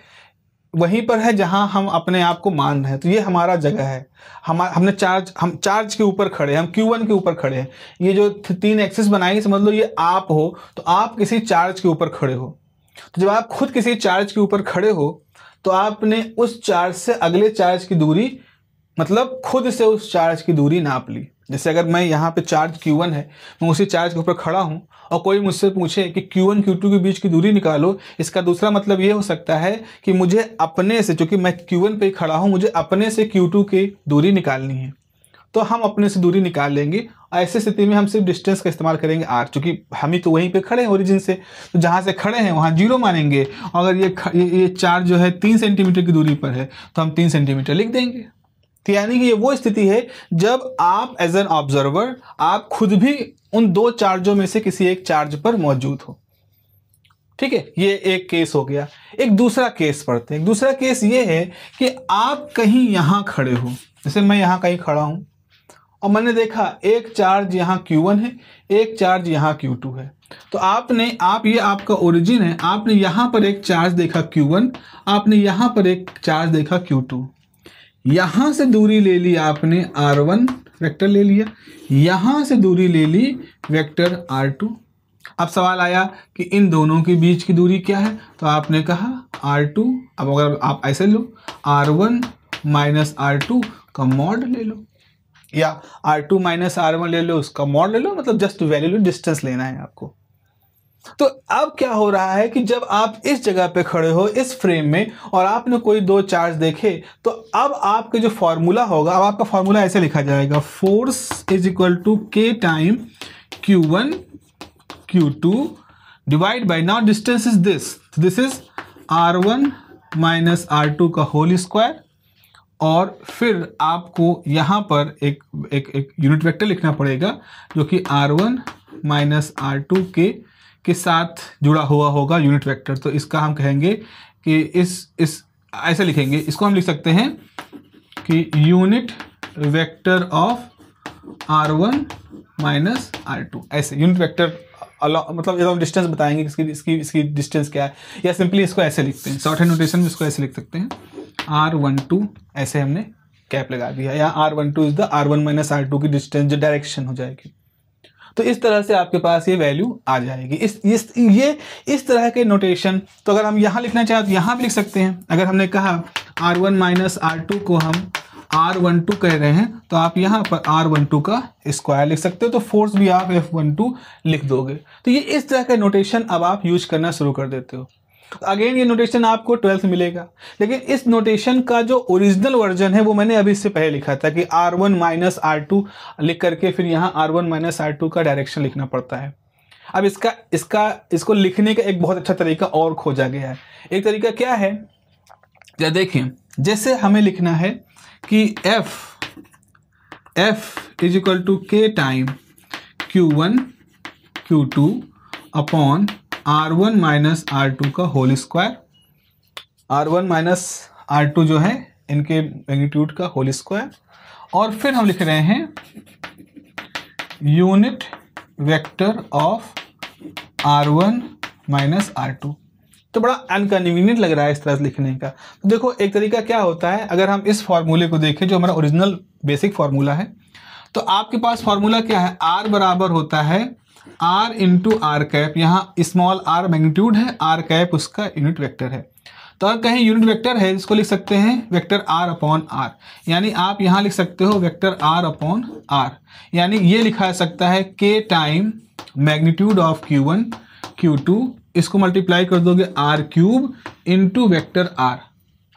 वहीं पर है जहां हम अपने आप को मान रहे हैं, तो ये हमारा जगह है। हम चार्ज के ऊपर खड़े हैं, हम Q1 के ऊपर खड़े हैं। ये जो 3 एक्सिस बनाई समझ लो ये आप हो, तो आप किसी चार्ज के ऊपर खड़े हो। तो जब आप खुद किसी चार्ज के ऊपर खड़े हो तो आपने उस चार्ज से अगले चार्ज की दूरी, मतलब खुद से उस चार्ज की दूरी नाप ली। जैसे अगर मैं यहाँ पे चार्ज Q1 है, मैं उसी चार्ज के ऊपर खड़ा हूँ और कोई मुझसे पूछे कि Q1 Q2 के बीच की दूरी निकालो, इसका दूसरा मतलब ये हो सकता है कि मुझे अपने से, चूंकि मैं Q1 पे खड़ा हूँ, मुझे अपने से Q2 की दूरी निकालनी है, तो हम अपने से दूरी निकाल लेंगे। ऐसी स्थिति में हम सिर्फ डिस्टेंस का इस्तेमाल करेंगे r, चूंकि हम ही तो वहीं पे खड़े हैं ओरिजिन से, तो जहाँ से खड़े हैं वहाँ 0 मानेंगे। अगर ये चार्ज जो है 3 सेंटीमीटर की दूरी पर है तो हम 3 सेंटीमीटर लिख देंगे। तो यानी कि ये वो स्थिति है जब आप एज एन ऑब्जर्वर आप खुद भी उन 2 चार्जों में से किसी एक चार्ज पर मौजूद हो। ठीक है, ये एक केस हो गया। एक दूसरा केस पढ़ते हैं। दूसरा केस ये है कि आप कहीं यहाँ खड़े हो, जैसे मैं यहाँ कहीं खड़ा हूँ और मैंने देखा एक चार्ज यहाँ Q1 है, एक चार्ज यहाँ Q2 है। तो ये आपका ओरिजिन है, आपने यहाँ पर एक चार्ज देखा Q1, आपने यहाँ पर एक चार्ज देखा Q2, यहाँ से दूरी ले ली आपने R1 वेक्टर ले लिया, यहाँ से दूरी ले ली वेक्टर R2। अब सवाल आया कि इन दोनों के बीच की दूरी क्या है, तो आपने कहा R2। अब अगर आप ऐसे लो R1 माइनस R2 का मॉड ले लो, या R2 माइनस R1 ले लो, उसका मॉड ले लो, मतलब जस्ट वैल्यू लो, डिस्टेंस लेना है आपको। तो अब क्या हो रहा है कि जब आप इस जगह पे खड़े हो इस फ्रेम में और आपने कोई 2 चार्ज देखे, तो अब आपके जो फॉर्मूला होगा, अब आपका फॉर्मूला ऐसे लिखा जाएगा, force is equal to K time Q1 Q2 divide by, now distance is this is R1 minus R2 का होल स्क्वायर, और फिर आपको यहाँ पर एक यूनिट वेक्टर लिखना पड़ेगा जो कि R1 माइनस R2 के साथ जुड़ा हुआ होगा यूनिट वेक्टर। तो इसका हम कहेंगे कि इस ऐसे लिखेंगे, इसको हम लिख सकते हैं कि unit vector of R1 minus R2, ऐसे यूनिट वेक्टर मतलब जब हम डिस्टेंस बताएंगे इसकी डिस्टेंस क्या है, या सिंपली इसको ऐसे लिखते हैं, शॉर्ट हैंड नोटेशन में इसको ऐसे लिख सकते हैं R12, ऐसे हमने कैप लगा दिया, या R12 is the R1 minus R2 की डिस्टेंस जो डायरेक्शन हो जाएगी। तो इस तरह से आपके पास ये वैल्यू आ जाएगी। इस तरह के नोटेशन, तो अगर हम यहाँ लिखना चाहें तो यहाँ भी लिख सकते हैं। अगर हमने कहा R1 माइनस R2 को हम R12 कह रहे हैं, तो आप यहाँ पर R12 का स्क्वायर लिख सकते हो, तो फोर्स भी आप F12 लिख दोगे। तो ये इस तरह का नोटेशन अब आप यूज करना शुरू कर देते हो। अगेन ये नोटेशन आपको 12th मिलेगा, लेकिन इस नोटेशन का जो ओरिजिनल वर्जन है वो मैंने अभी इससे पहले लिखा था कि R1 माइनस R2 लिख करके फिर यहाँ R1 माइनस R2 का डायरेक्शन लिखना पड़ता है। अब इसको लिखने का एक बहुत अच्छा तरीका और खोजा गया है। एक तरीका क्या है, या देखें, जैसे हमें लिखना है कि F is equal to K time Q1 Q2 upon R1 minus R2 का whole square. R1 minus R2 जो है इनके मैग्नीट्यूड का होल स्क्वायर, और फिर हम लिख रहे हैं unit vector of r1 minus r2। तो बड़ा अनकन्वीनियंट लग रहा है इस तरह से लिखने का। तो देखो एक तरीका क्या होता है, अगर हम इस फॉर्मूले को देखें जो हमारा ओरिजिनल बेसिक फॉर्मूला है, तो आपके पास फॉर्मूला क्या है, r बराबर होता है r इंटू आर कैप, यहाँ स्मॉल r मैग्नीट्यूड है, r कैप उसका यूनिट वेक्टर है। तो अगर कहीं यूनिट वेक्टर है इसको लिख सकते हैं वेक्टर r अपॉन r, यानी आप यहाँ लिख सकते हो वेक्टर r अपॉन r, यानी ये लिखा जा सकता है k time magnitude of q1 q2, इसको मल्टीप्लाई कर दोगे r cube into vector r।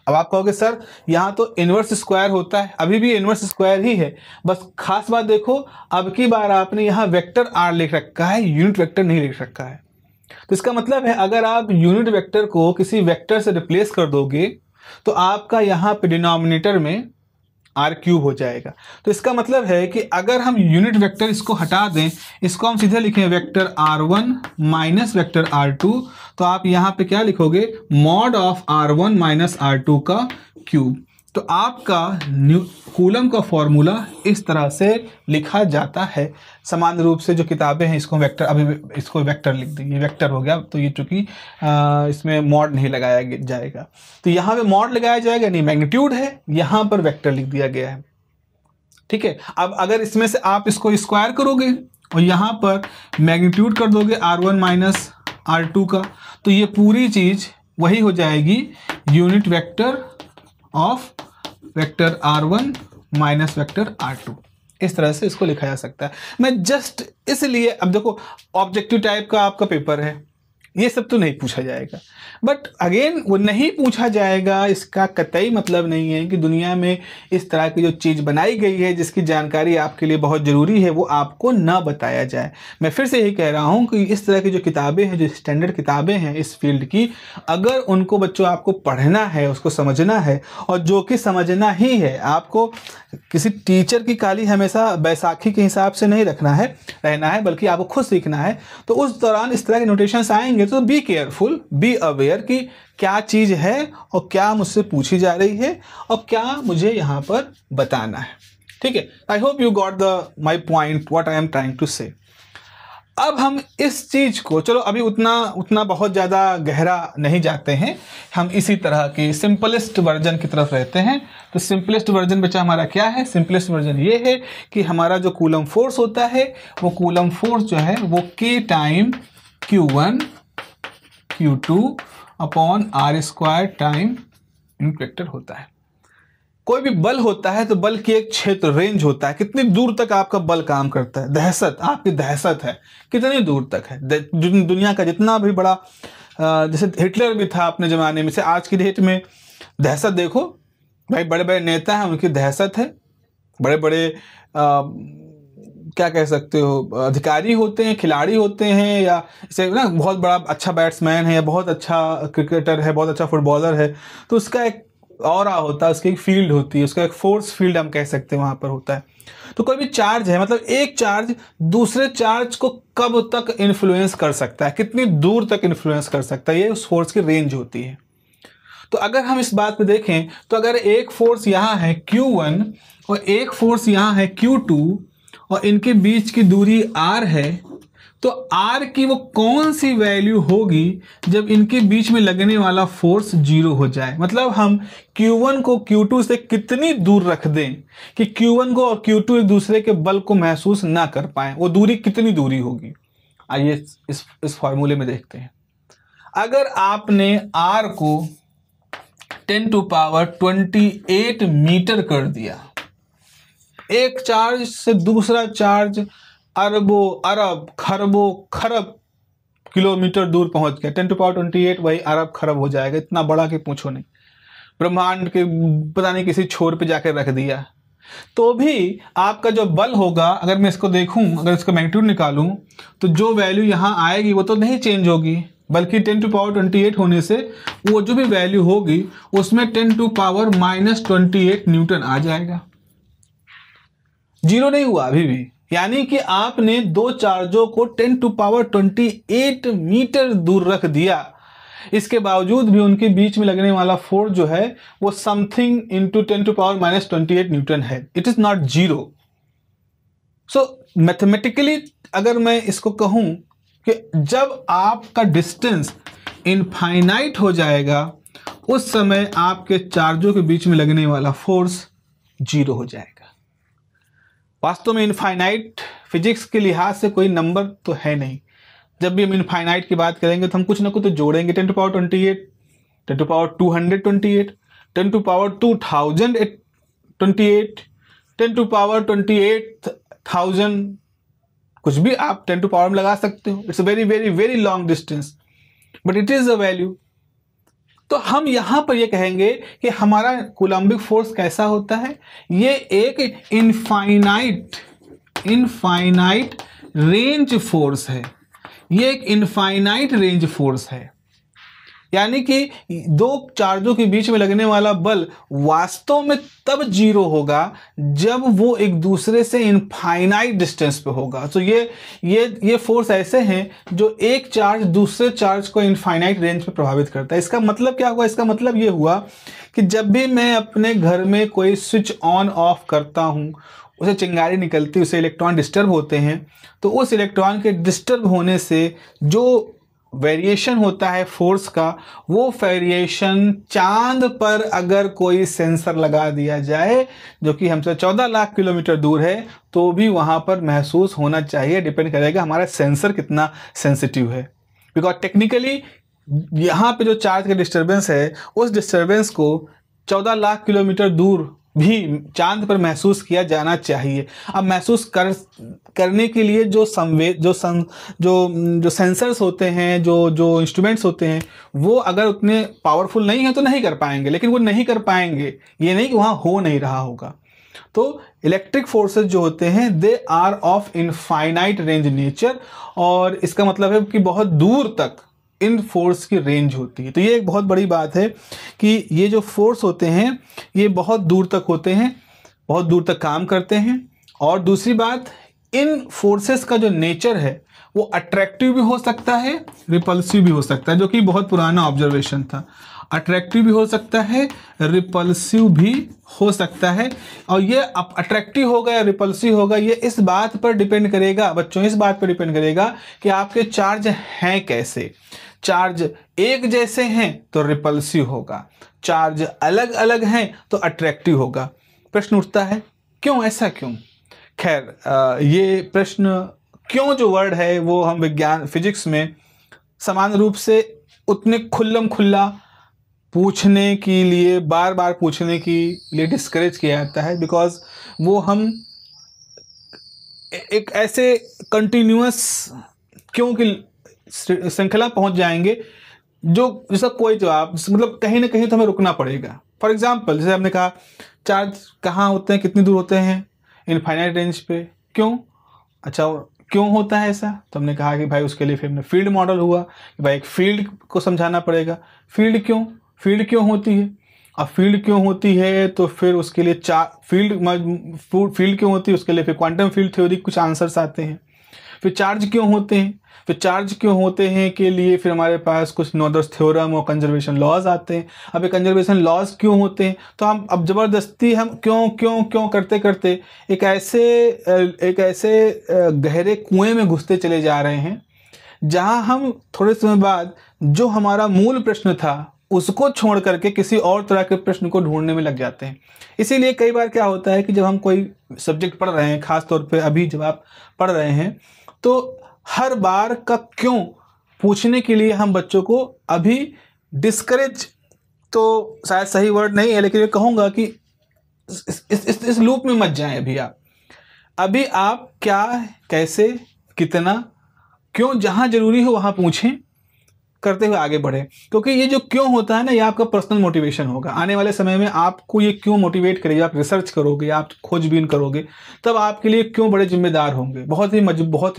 अब आप कहोगे सर यहाँ तो इनवर्स स्क्वायर होता है, अभी भी इनवर्स स्क्वायर ही है, बस खास बात देखो अब की बार आपने यहाँ वेक्टर r लिख रखा है, यूनिट वेक्टर नहीं लिख रखा है। तो इसका मतलब है अगर आप यूनिट वेक्टर को किसी वेक्टर से रिप्लेस कर दोगे तो आपका यहाँ पे डिनोमिनेटर में r क्यूब हो जाएगा। तो इसका मतलब है कि अगर हम यूनिट वेक्टर इसको हटा दें, इसको हम सीधे लिखें vector r1 minus vector r2, तो आप यहाँ पे क्या लिखोगे, mod of r1 minus r2 का क्यूब। तो आपका कूलम का फॉर्मूला इस तरह से लिखा जाता है। समान रूप से जो किताबें हैं इसको वेक्टर, अभी इसको वेक्टर लिख देंगे, वेक्टर हो गया। तो ये चूंकि इसमें मॉड नहीं लगाया जाएगा, तो यहाँ पे मॉड लगाया जाएगा नहीं, मैग्नीट्यूड है, यहाँ पर वेक्टर लिख दिया गया है। ठीक है, अब अगर इसमें से आप इसको स्क्वायर करोगे और यहाँ पर मैग्नीट्यूड कर दोगे r1 माइनस r2 का, तो ये पूरी चीज वही हो जाएगी unit vector of vector r1 minus vector r2। इस तरह से इसको लिखा जा सकता है। मैं जस्ट इसलिए, अब देखो ऑब्जेक्टिव टाइप का आपका पेपर है, ये सब तो नहीं पूछा जाएगा, बट अगेन वो नहीं पूछा जाएगा इसका कतई मतलब नहीं है कि दुनिया में इस तरह की जो चीज़ बनाई गई है जिसकी जानकारी आपके लिए बहुत ज़रूरी है वो आपको ना बताया जाए। मैं फिर से यही कह रहा हूँ कि इस तरह की जो किताबें हैं, जो स्टैंडर्ड किताबें हैं इस फील्ड की, अगर उनको बच्चों आपको पढ़ना है, उसको समझना है, और जो कि समझना ही है, आपको किसी टीचर की काली हमेशा बैसाखी के हिसाब से नहीं रहना है, बल्कि आपको खुद सीखना है। तो उस दौरान इस तरह के नोटेशंस आएंगे तो बी केयरफुल, बी अवेयर कि क्या चीज़ है और क्या मुझसे पूछी जा रही है और क्या मुझे यहाँ पर बताना है। ठीक है, I hope you got my point what I am trying to say. अब हम इस चीज़ को, चलो अभी उतना बहुत ज़्यादा गहरा नहीं जाते हैं, हम इसी तरह के सिंपलेस्ट वर्जन की तरफ रहते हैं। तो सिंपलेस्ट वर्जन बचा हमारा क्या है, सिंपलेस्ट वर्जन ये है कि हमारा जो कूलम फोर्स होता है वो कूलम फोर्स जो है वो k time q1 q2 upon r square time unit vector होता है। कोई भी बल होता है तो बल की एक क्षेत्र रेंज होता है, कितनी दूर तक आपका बल काम करता है, दहशत, आपकी दहशत है कितनी दूर तक है। दुनिया का जितना भी बड़ा, जैसे हिटलर भी था अपने ज़माने में, से आज की डेट में दहशत देखो भाई, बड़े बड़े नेता हैं उनकी दहशत है, बड़े बड़े क्या कह सकते हो, अधिकारी होते हैं, खिलाड़ी होते हैं, या जैसे ना बहुत बड़ा अच्छा बैट्समैन है या बहुत अच्छा क्रिकेटर है, बहुत अच्छा फुटबॉलर है, तो उसका एक ऑरा होता है, उसकी एक फील्ड होती है, उसका एक फोर्स फील्ड हम कह सकते हैं वहाँ पर होता है। तो कोई भी चार्ज है, मतलब एक चार्ज दूसरे चार्ज को कब तक इन्फ्लुएंस कर सकता है, कितनी दूर तक इन्फ्लुएंस कर सकता है, ये उस फोर्स की रेंज होती है। तो अगर हम इस बात पे देखें तो अगर एक फोर्स यहाँ है Q1 और एक फोर्स यहाँ है Q2 और इनके बीच की दूरी r है, तो r की वो कौन सी वैल्यू होगी जब इनके बीच में लगने वाला फोर्स 0 हो जाए। मतलब हम Q1 को Q2 से कितनी दूर रख दें कि Q1 को और Q2 एक दूसरे के बल को महसूस ना कर पाए, वो दूरी कितनी दूरी होगी। आइए इस फॉर्मूले में देखते हैं। अगर आपने r को 10 टू पावर 28 मीटर कर दिया, एक चार्ज से दूसरा चार्ज अरबों अरब खरबों खरब किलोमीटर दूर पहुंच गया, 10 टू पावर 28 वही अरब खरब हो जाएगा, इतना बड़ा कि पूछो नहीं, ब्रह्मांड के पता नहीं किसी छोर पे जाकर रख दिया, तो भी आपका जो बल होगा, अगर मैं इसको देखूं, अगर इसका मैग्नीट्यूड निकालूं, तो जो वैल्यू यहाँ आएगी वो तो नहीं चेंज होगी, बल्कि 10 टू पावर 28 होने से वो जो भी वैल्यू होगी उसमें 10 टू पावर -28 न्यूटन आ जाएगा। जीरो नहीं हुआ अभी भी, यानी कि आपने दो चार्जों को 10 टू पावर 28 मीटर दूर रख दिया, इसके बावजूद भी उनके बीच में लगने वाला फोर्स जो है वो something into 10 to power -28 newton है। It is not zero. So mathematically अगर मैं इसको कहूँ कि जब आपका डिस्टेंस इनफाइनाइट हो जाएगा उस समय आपके चार्जों के बीच में लगने वाला फोर्स जीरो हो जाएगा। वास्तव में इनफाइनाइट फिजिक्स के लिहाज से कोई नंबर तो है नहीं। जब भी हम इनफाइनाइट की बात करेंगे तो हम कुछ ना कुछ तो जोड़ेंगे। 10 to the power 28, 10 to the power 228, 10 to the power 2028, 10 to the power 28,000, कुछ भी आप 10 to the power में लगा सकते हो। It's a very very very long distance but it is a value. तो हम यहां पर ये कहेंगे कि हमारा कूलम्बिक फोर्स कैसा होता है, ये एक इनफाइनाइट रेंज फोर्स है। ये एक इनफाइनाइट रेंज फोर्स है, यानी कि दो चार्जों के बीच में लगने वाला बल वास्तव में तब जीरो होगा जब वो एक दूसरे से इनफाइनाइट डिस्टेंस पे होगा। तो ये फोर्स ऐसे हैं जो एक चार्ज दूसरे चार्ज को इनफाइनाइट रेंज पे प्रभावित करता है। इसका मतलब क्या हुआ? इसका मतलब ये हुआ कि जब भी मैं अपने घर में कोई स्विच ऑन ऑफ करता हूँ, उसे चिंगारी निकलती है, उसे इलेक्ट्रॉन डिस्टर्ब होते हैं, तो उस इलेक्ट्रॉन के डिस्टर्ब होने से जो वेरिएशन होता है फोर्स का, वो वेरिएशन चांद पर अगर कोई सेंसर लगा दिया जाए जो कि हमसे 14 लाख किलोमीटर दूर है, तो भी वहाँ पर महसूस होना चाहिए। डिपेंड करेगा हमारा सेंसर कितना सेंसिटिव है। बिकॉज टेक्निकली यहाँ पे जो चार्ज का डिस्टर्बेंस है, उस डिस्टर्बेंस को 14 लाख किलोमीटर दूर भी चांद पर महसूस किया जाना चाहिए। अब महसूस करने के लिए जो सेंसर्स होते हैं, जो इंस्ट्रूमेंट्स होते हैं, वो अगर उतने पावरफुल नहीं है तो नहीं कर पाएंगे। लेकिन वो नहीं कर पाएंगे ये नहीं कि वहाँ हो नहीं रहा होगा। तो इलेक्ट्रिक फोर्सेस जो होते हैं they are of infinite range nature, और इसका मतलब है कि बहुत दूर तक इन फोर्स की रेंज होती है। तो ये एक बहुत बड़ी बात है कि ये जो फोर्स होते हैं ये बहुत दूर तक होते हैं, बहुत दूर तक काम करते हैं। और दूसरी बात, इन फोर्सेस का जो नेचर है वो अट्रैक्टिव भी हो सकता है, रिपल्सिव भी हो सकता है, जो कि बहुत पुराना ऑब्जर्वेशन था। अट्रैक्टिव भी हो सकता है, रिपल्सिव भी हो सकता है। और ये अट्रैक्टिव होगा या रिपल्सिव होगा, ये इस बात पर डिपेंड करेगा बच्चों, इस बात पर डिपेंड करेगा कि आपके चार्ज हैं कैसे। चार्ज एक जैसे हैं तो रिपल्सिव होगा, चार्ज अलग अलग हैं तो अट्रैक्टिव होगा। प्रश्न उठता है क्यों, ऐसा क्यों? खैर ये प्रश्न क्यों जो वर्ड है वो हम विज्ञान फिजिक्स में समान रूप से उतने खुल्लम खुल्ला पूछने के लिए, बार बार पूछने के लिए डिस्करेज किया जाता है। बिकॉज वो हम एक ऐसे कंटिन्यूअस क्यों की श्रृंखला पहुंच जाएंगे जो जिसका कोई जवाब, मतलब कहीं ना कहीं तो हमें रुकना पड़ेगा। फॉर एग्जांपल, जैसे हमने कहा चार्ज कहाँ होते हैं, कितनी दूर होते हैं, इनफाइनाइट रेंज पे। क्यों? अच्छा, क्यों होता है ऐसा? तो हमने कहा कि भाई उसके लिए फिर हमने फील्ड मॉडल हुआ कि भाई एक फील्ड को समझाना पड़ेगा। फील्ड क्यों होती है? अब फील्ड क्यों होती है तो फिर उसके लिए फील्ड क्यों होती है, उसके लिए फिर क्वांटम फील्ड थ्योरी कुछ आंसर्स आते हैं। फिर चार्ज क्यों होते हैं, के लिए फिर हमारे पास कुछ नोदर्स थ्योरम और कंजर्वेशन लॉज आते हैं। अब ये कंजर्वेशन लॉज क्यों होते हैं, तो हम अब ज़बरदस्ती हम क्यों करते करते एक ऐसे गहरे कुएं में घुसते चले जा रहे हैं जहां हम थोड़े समय बाद जो हमारा मूल प्रश्न था उसको छोड़ करके किसी और तरह के प्रश्न को ढूंढने में लग जाते हैं। इसीलिए कई बार क्या होता है कि जब हम कोई सब्जेक्ट पढ़ रहे हैं, खास तौर पे अभी जब आप पढ़ रहे हैं, तो हर बार का क्यों पूछने के लिए हम बच्चों को अभी डिस्करेज तो शायद सही वर्ड नहीं है, लेकिन मैं कहूँगा कि इस लूप में मत जाएं। अभी आप क्या, कैसे, कितना, क्यों जहाँ जरूरी हो वहाँ पूछें, करते हुए आगे बढ़े। क्योंकि ये जो क्यों होता है ना, ये आपका पर्सनल मोटिवेशन होगा। आने वाले समय में आपको ये क्यों मोटिवेट करेगा, आप रिसर्च करोगे, आप खोजबीन करोगे, तब आपके लिए क्यों बड़े जिम्मेदार होंगे। बहुत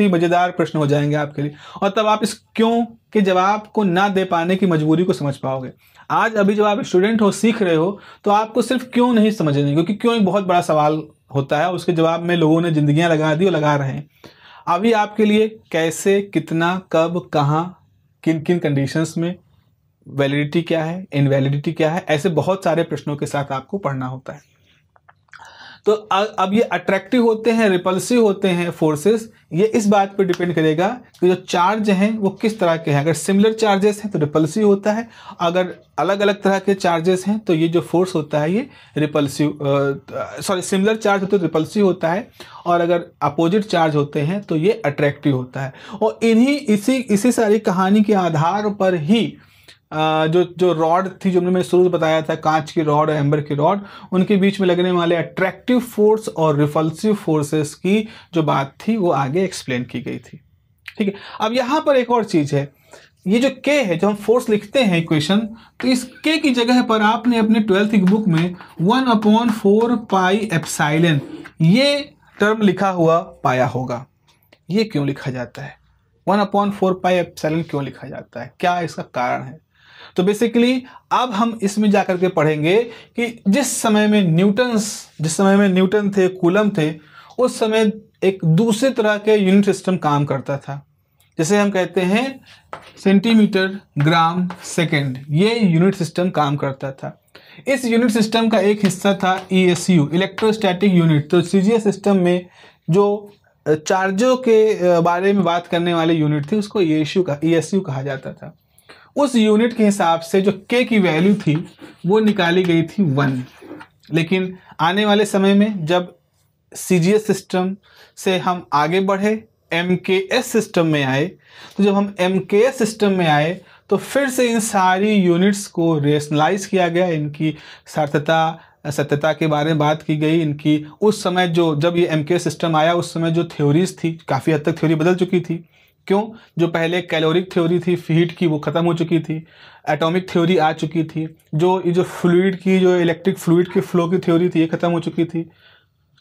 ही मजेदार प्रश्न हो जाएंगे आपके लिए, और तब आप इस क्यों के जवाब को ना दे पाने की मजबूरी को समझ पाओगे। आज अभी जब आप स्टूडेंट हो, सीख रहे हो, तो आपको सिर्फ क्यों नहीं समझने, क्योंकि क्यों एक बहुत बड़ा सवाल होता है, उसके जवाब में लोगों ने जिंदगियां लगा दी और लगा रहे हैं। अभी आपके लिए कैसे, कितना, कब, कहाँ, किन किन कंडीशंस में, वैलिडिटी क्या है, इनवैलिडिटी क्या है, ऐसे बहुत सारे प्रश्नों के साथ आपको पढ़ना होता है। तो अब ये अट्रैक्टिव होते हैं, रिपल्सिव होते हैं फोर्सेस, ये इस बात पर डिपेंड करेगा कि जो चार्ज हैं वो किस तरह के हैं। अगर सिमिलर चार्जेस हैं तो रिपल्सिव होता है, अगर अलग अलग तरह के चार्जेस हैं तो ये जो फोर्स होता है ये रिपल्सिव, सिमिलर चार्ज हो तो रिपल्सिव होता है, और अगर अपोजिट चार्ज होते हैं तो ये अट्रैक्टिव होता है। और इसी सारी कहानी के आधार पर ही जो रॉड थी, जो मैंने शुरू में बताया था, कांच की रॉड और एम्बर की रॉड, उनके बीच में लगने वाले अट्रैक्टिव फोर्स और रिपल्सिव फोर्सेस की जो बात थी वो आगे एक्सप्लेन की गई थी। ठीक है, अब यहाँ पर एक और चीज़ है, ये जो K है, जब हम फोर्स लिखते हैं इक्वेशन, तो इस K की जगह पर आपने अपने 12th की बुक में 1/4 पाई एप्सिलॉन ये टर्म लिखा हुआ पाया होगा। ये क्यों लिखा जाता है? 1/4 पाई एप्सिलॉन क्यों लिखा जाता है? क्या इसका कारण है? तो बेसिकली अब हम इसमें जाकर के पढ़ेंगे कि जिस समय में न्यूटन थे, कूलम थे, उस समय एक दूसरे तरह के यूनिट सिस्टम काम करता था। जैसे हम कहते हैं सेंटीमीटर, ग्राम, सेकंड, ये यूनिट सिस्टम काम करता था। इस यूनिट सिस्टम का एक हिस्सा था ESU, इलेक्ट्रोस्टैटिक यूनिट। तो CGS सिस्टम में जो चार्जों के बारे में बात करने वाले यूनिट थी उसको ESU कहा जाता था। उस यूनिट के हिसाब से जो K की वैल्यू थी वो निकाली गई थी 1। लेकिन आने वाले समय में जब CGS सिस्टम से हम आगे बढ़े, MKS सिस्टम में आए, तो जब हम MKS सिस्टम में आए तो फिर से इन सारी यूनिट्स को रेशनलाइज किया गया, इनकी सत्यता के बारे में बात की गई। इनकी उस समय जब ये MKS सिस्टम आया उस समय जो थ्योरीज थी, काफ़ी हद तक थ्योरी बदल चुकी थी। क्यों? जो पहले कैलोरिक थ्योरी थी हीट की वो ख़त्म हो चुकी थी, एटॉमिक थ्योरी आ चुकी थी, जो फ्लूइड की, जो इलेक्ट्रिक फ्लूइड के फ्लो की थ्योरी थी ये ख़त्म हो चुकी थी,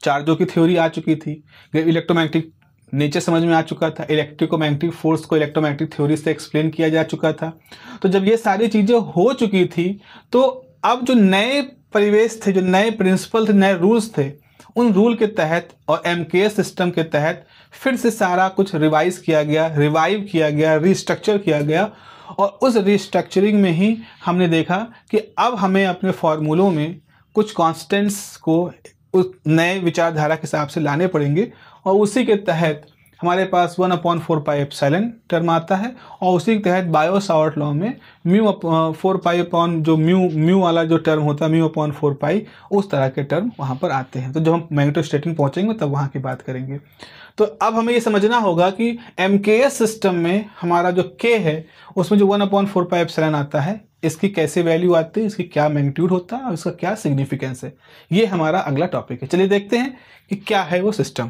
चार्जों की थ्योरी आ चुकी थी, इलेक्ट्रोमैग्नेटिक नेचर समझ में आ चुका था, इलेक्ट्रिकोमैग्नेटिक फोर्स को इलेक्ट्रोमैग्नेटिक थ्योरी से एक्सप्लेन किया जा चुका था। तो जब ये सारी चीज़ें हो चुकी थी तो अब जो नए परिवेश थे, जो नए प्रिंसिपल थे, नए रूल्स थे, उन रूल के तहत और MKS सिस्टम के तहत फिर से सारा कुछ रिवाइव किया गया, रिस्ट्रक्चर किया गया। और उस रिस्ट्रक्चरिंग में ही हमने देखा कि अब हमें अपने फॉर्मूलों में कुछ कांस्टेंट्स को उस नए विचारधारा के हिसाब से लाने पड़ेंगे, और उसी के तहत हमारे पास 1/4 पाई एप्सिलॉन टर्म आता है, और उसी के तहत बायो-सावर्ट लॉ में μ/4 पाई अपॉन जो म्यू वाला जो टर्म होता है μ/4 पाई, उस तरह के टर्म वहाँ पर आते हैं। तो जब हम मैग्नेटोस्टैटिक पहुँचेंगे तब वहाँ की बात करेंगे। तो अब हमें ये समझना होगा कि MKS सिस्टम में हमारा जो K है उसमें जो 1/4 पाई एप्सिलॉन आता है, इसकी कैसे वैल्यू आती है, इसकी क्या मैग्नीट्यूड होता है और इसका क्या सिग्निफिकेंस है, ये हमारा अगला टॉपिक है। चलिए देखते हैं कि क्या है वो सिस्टम।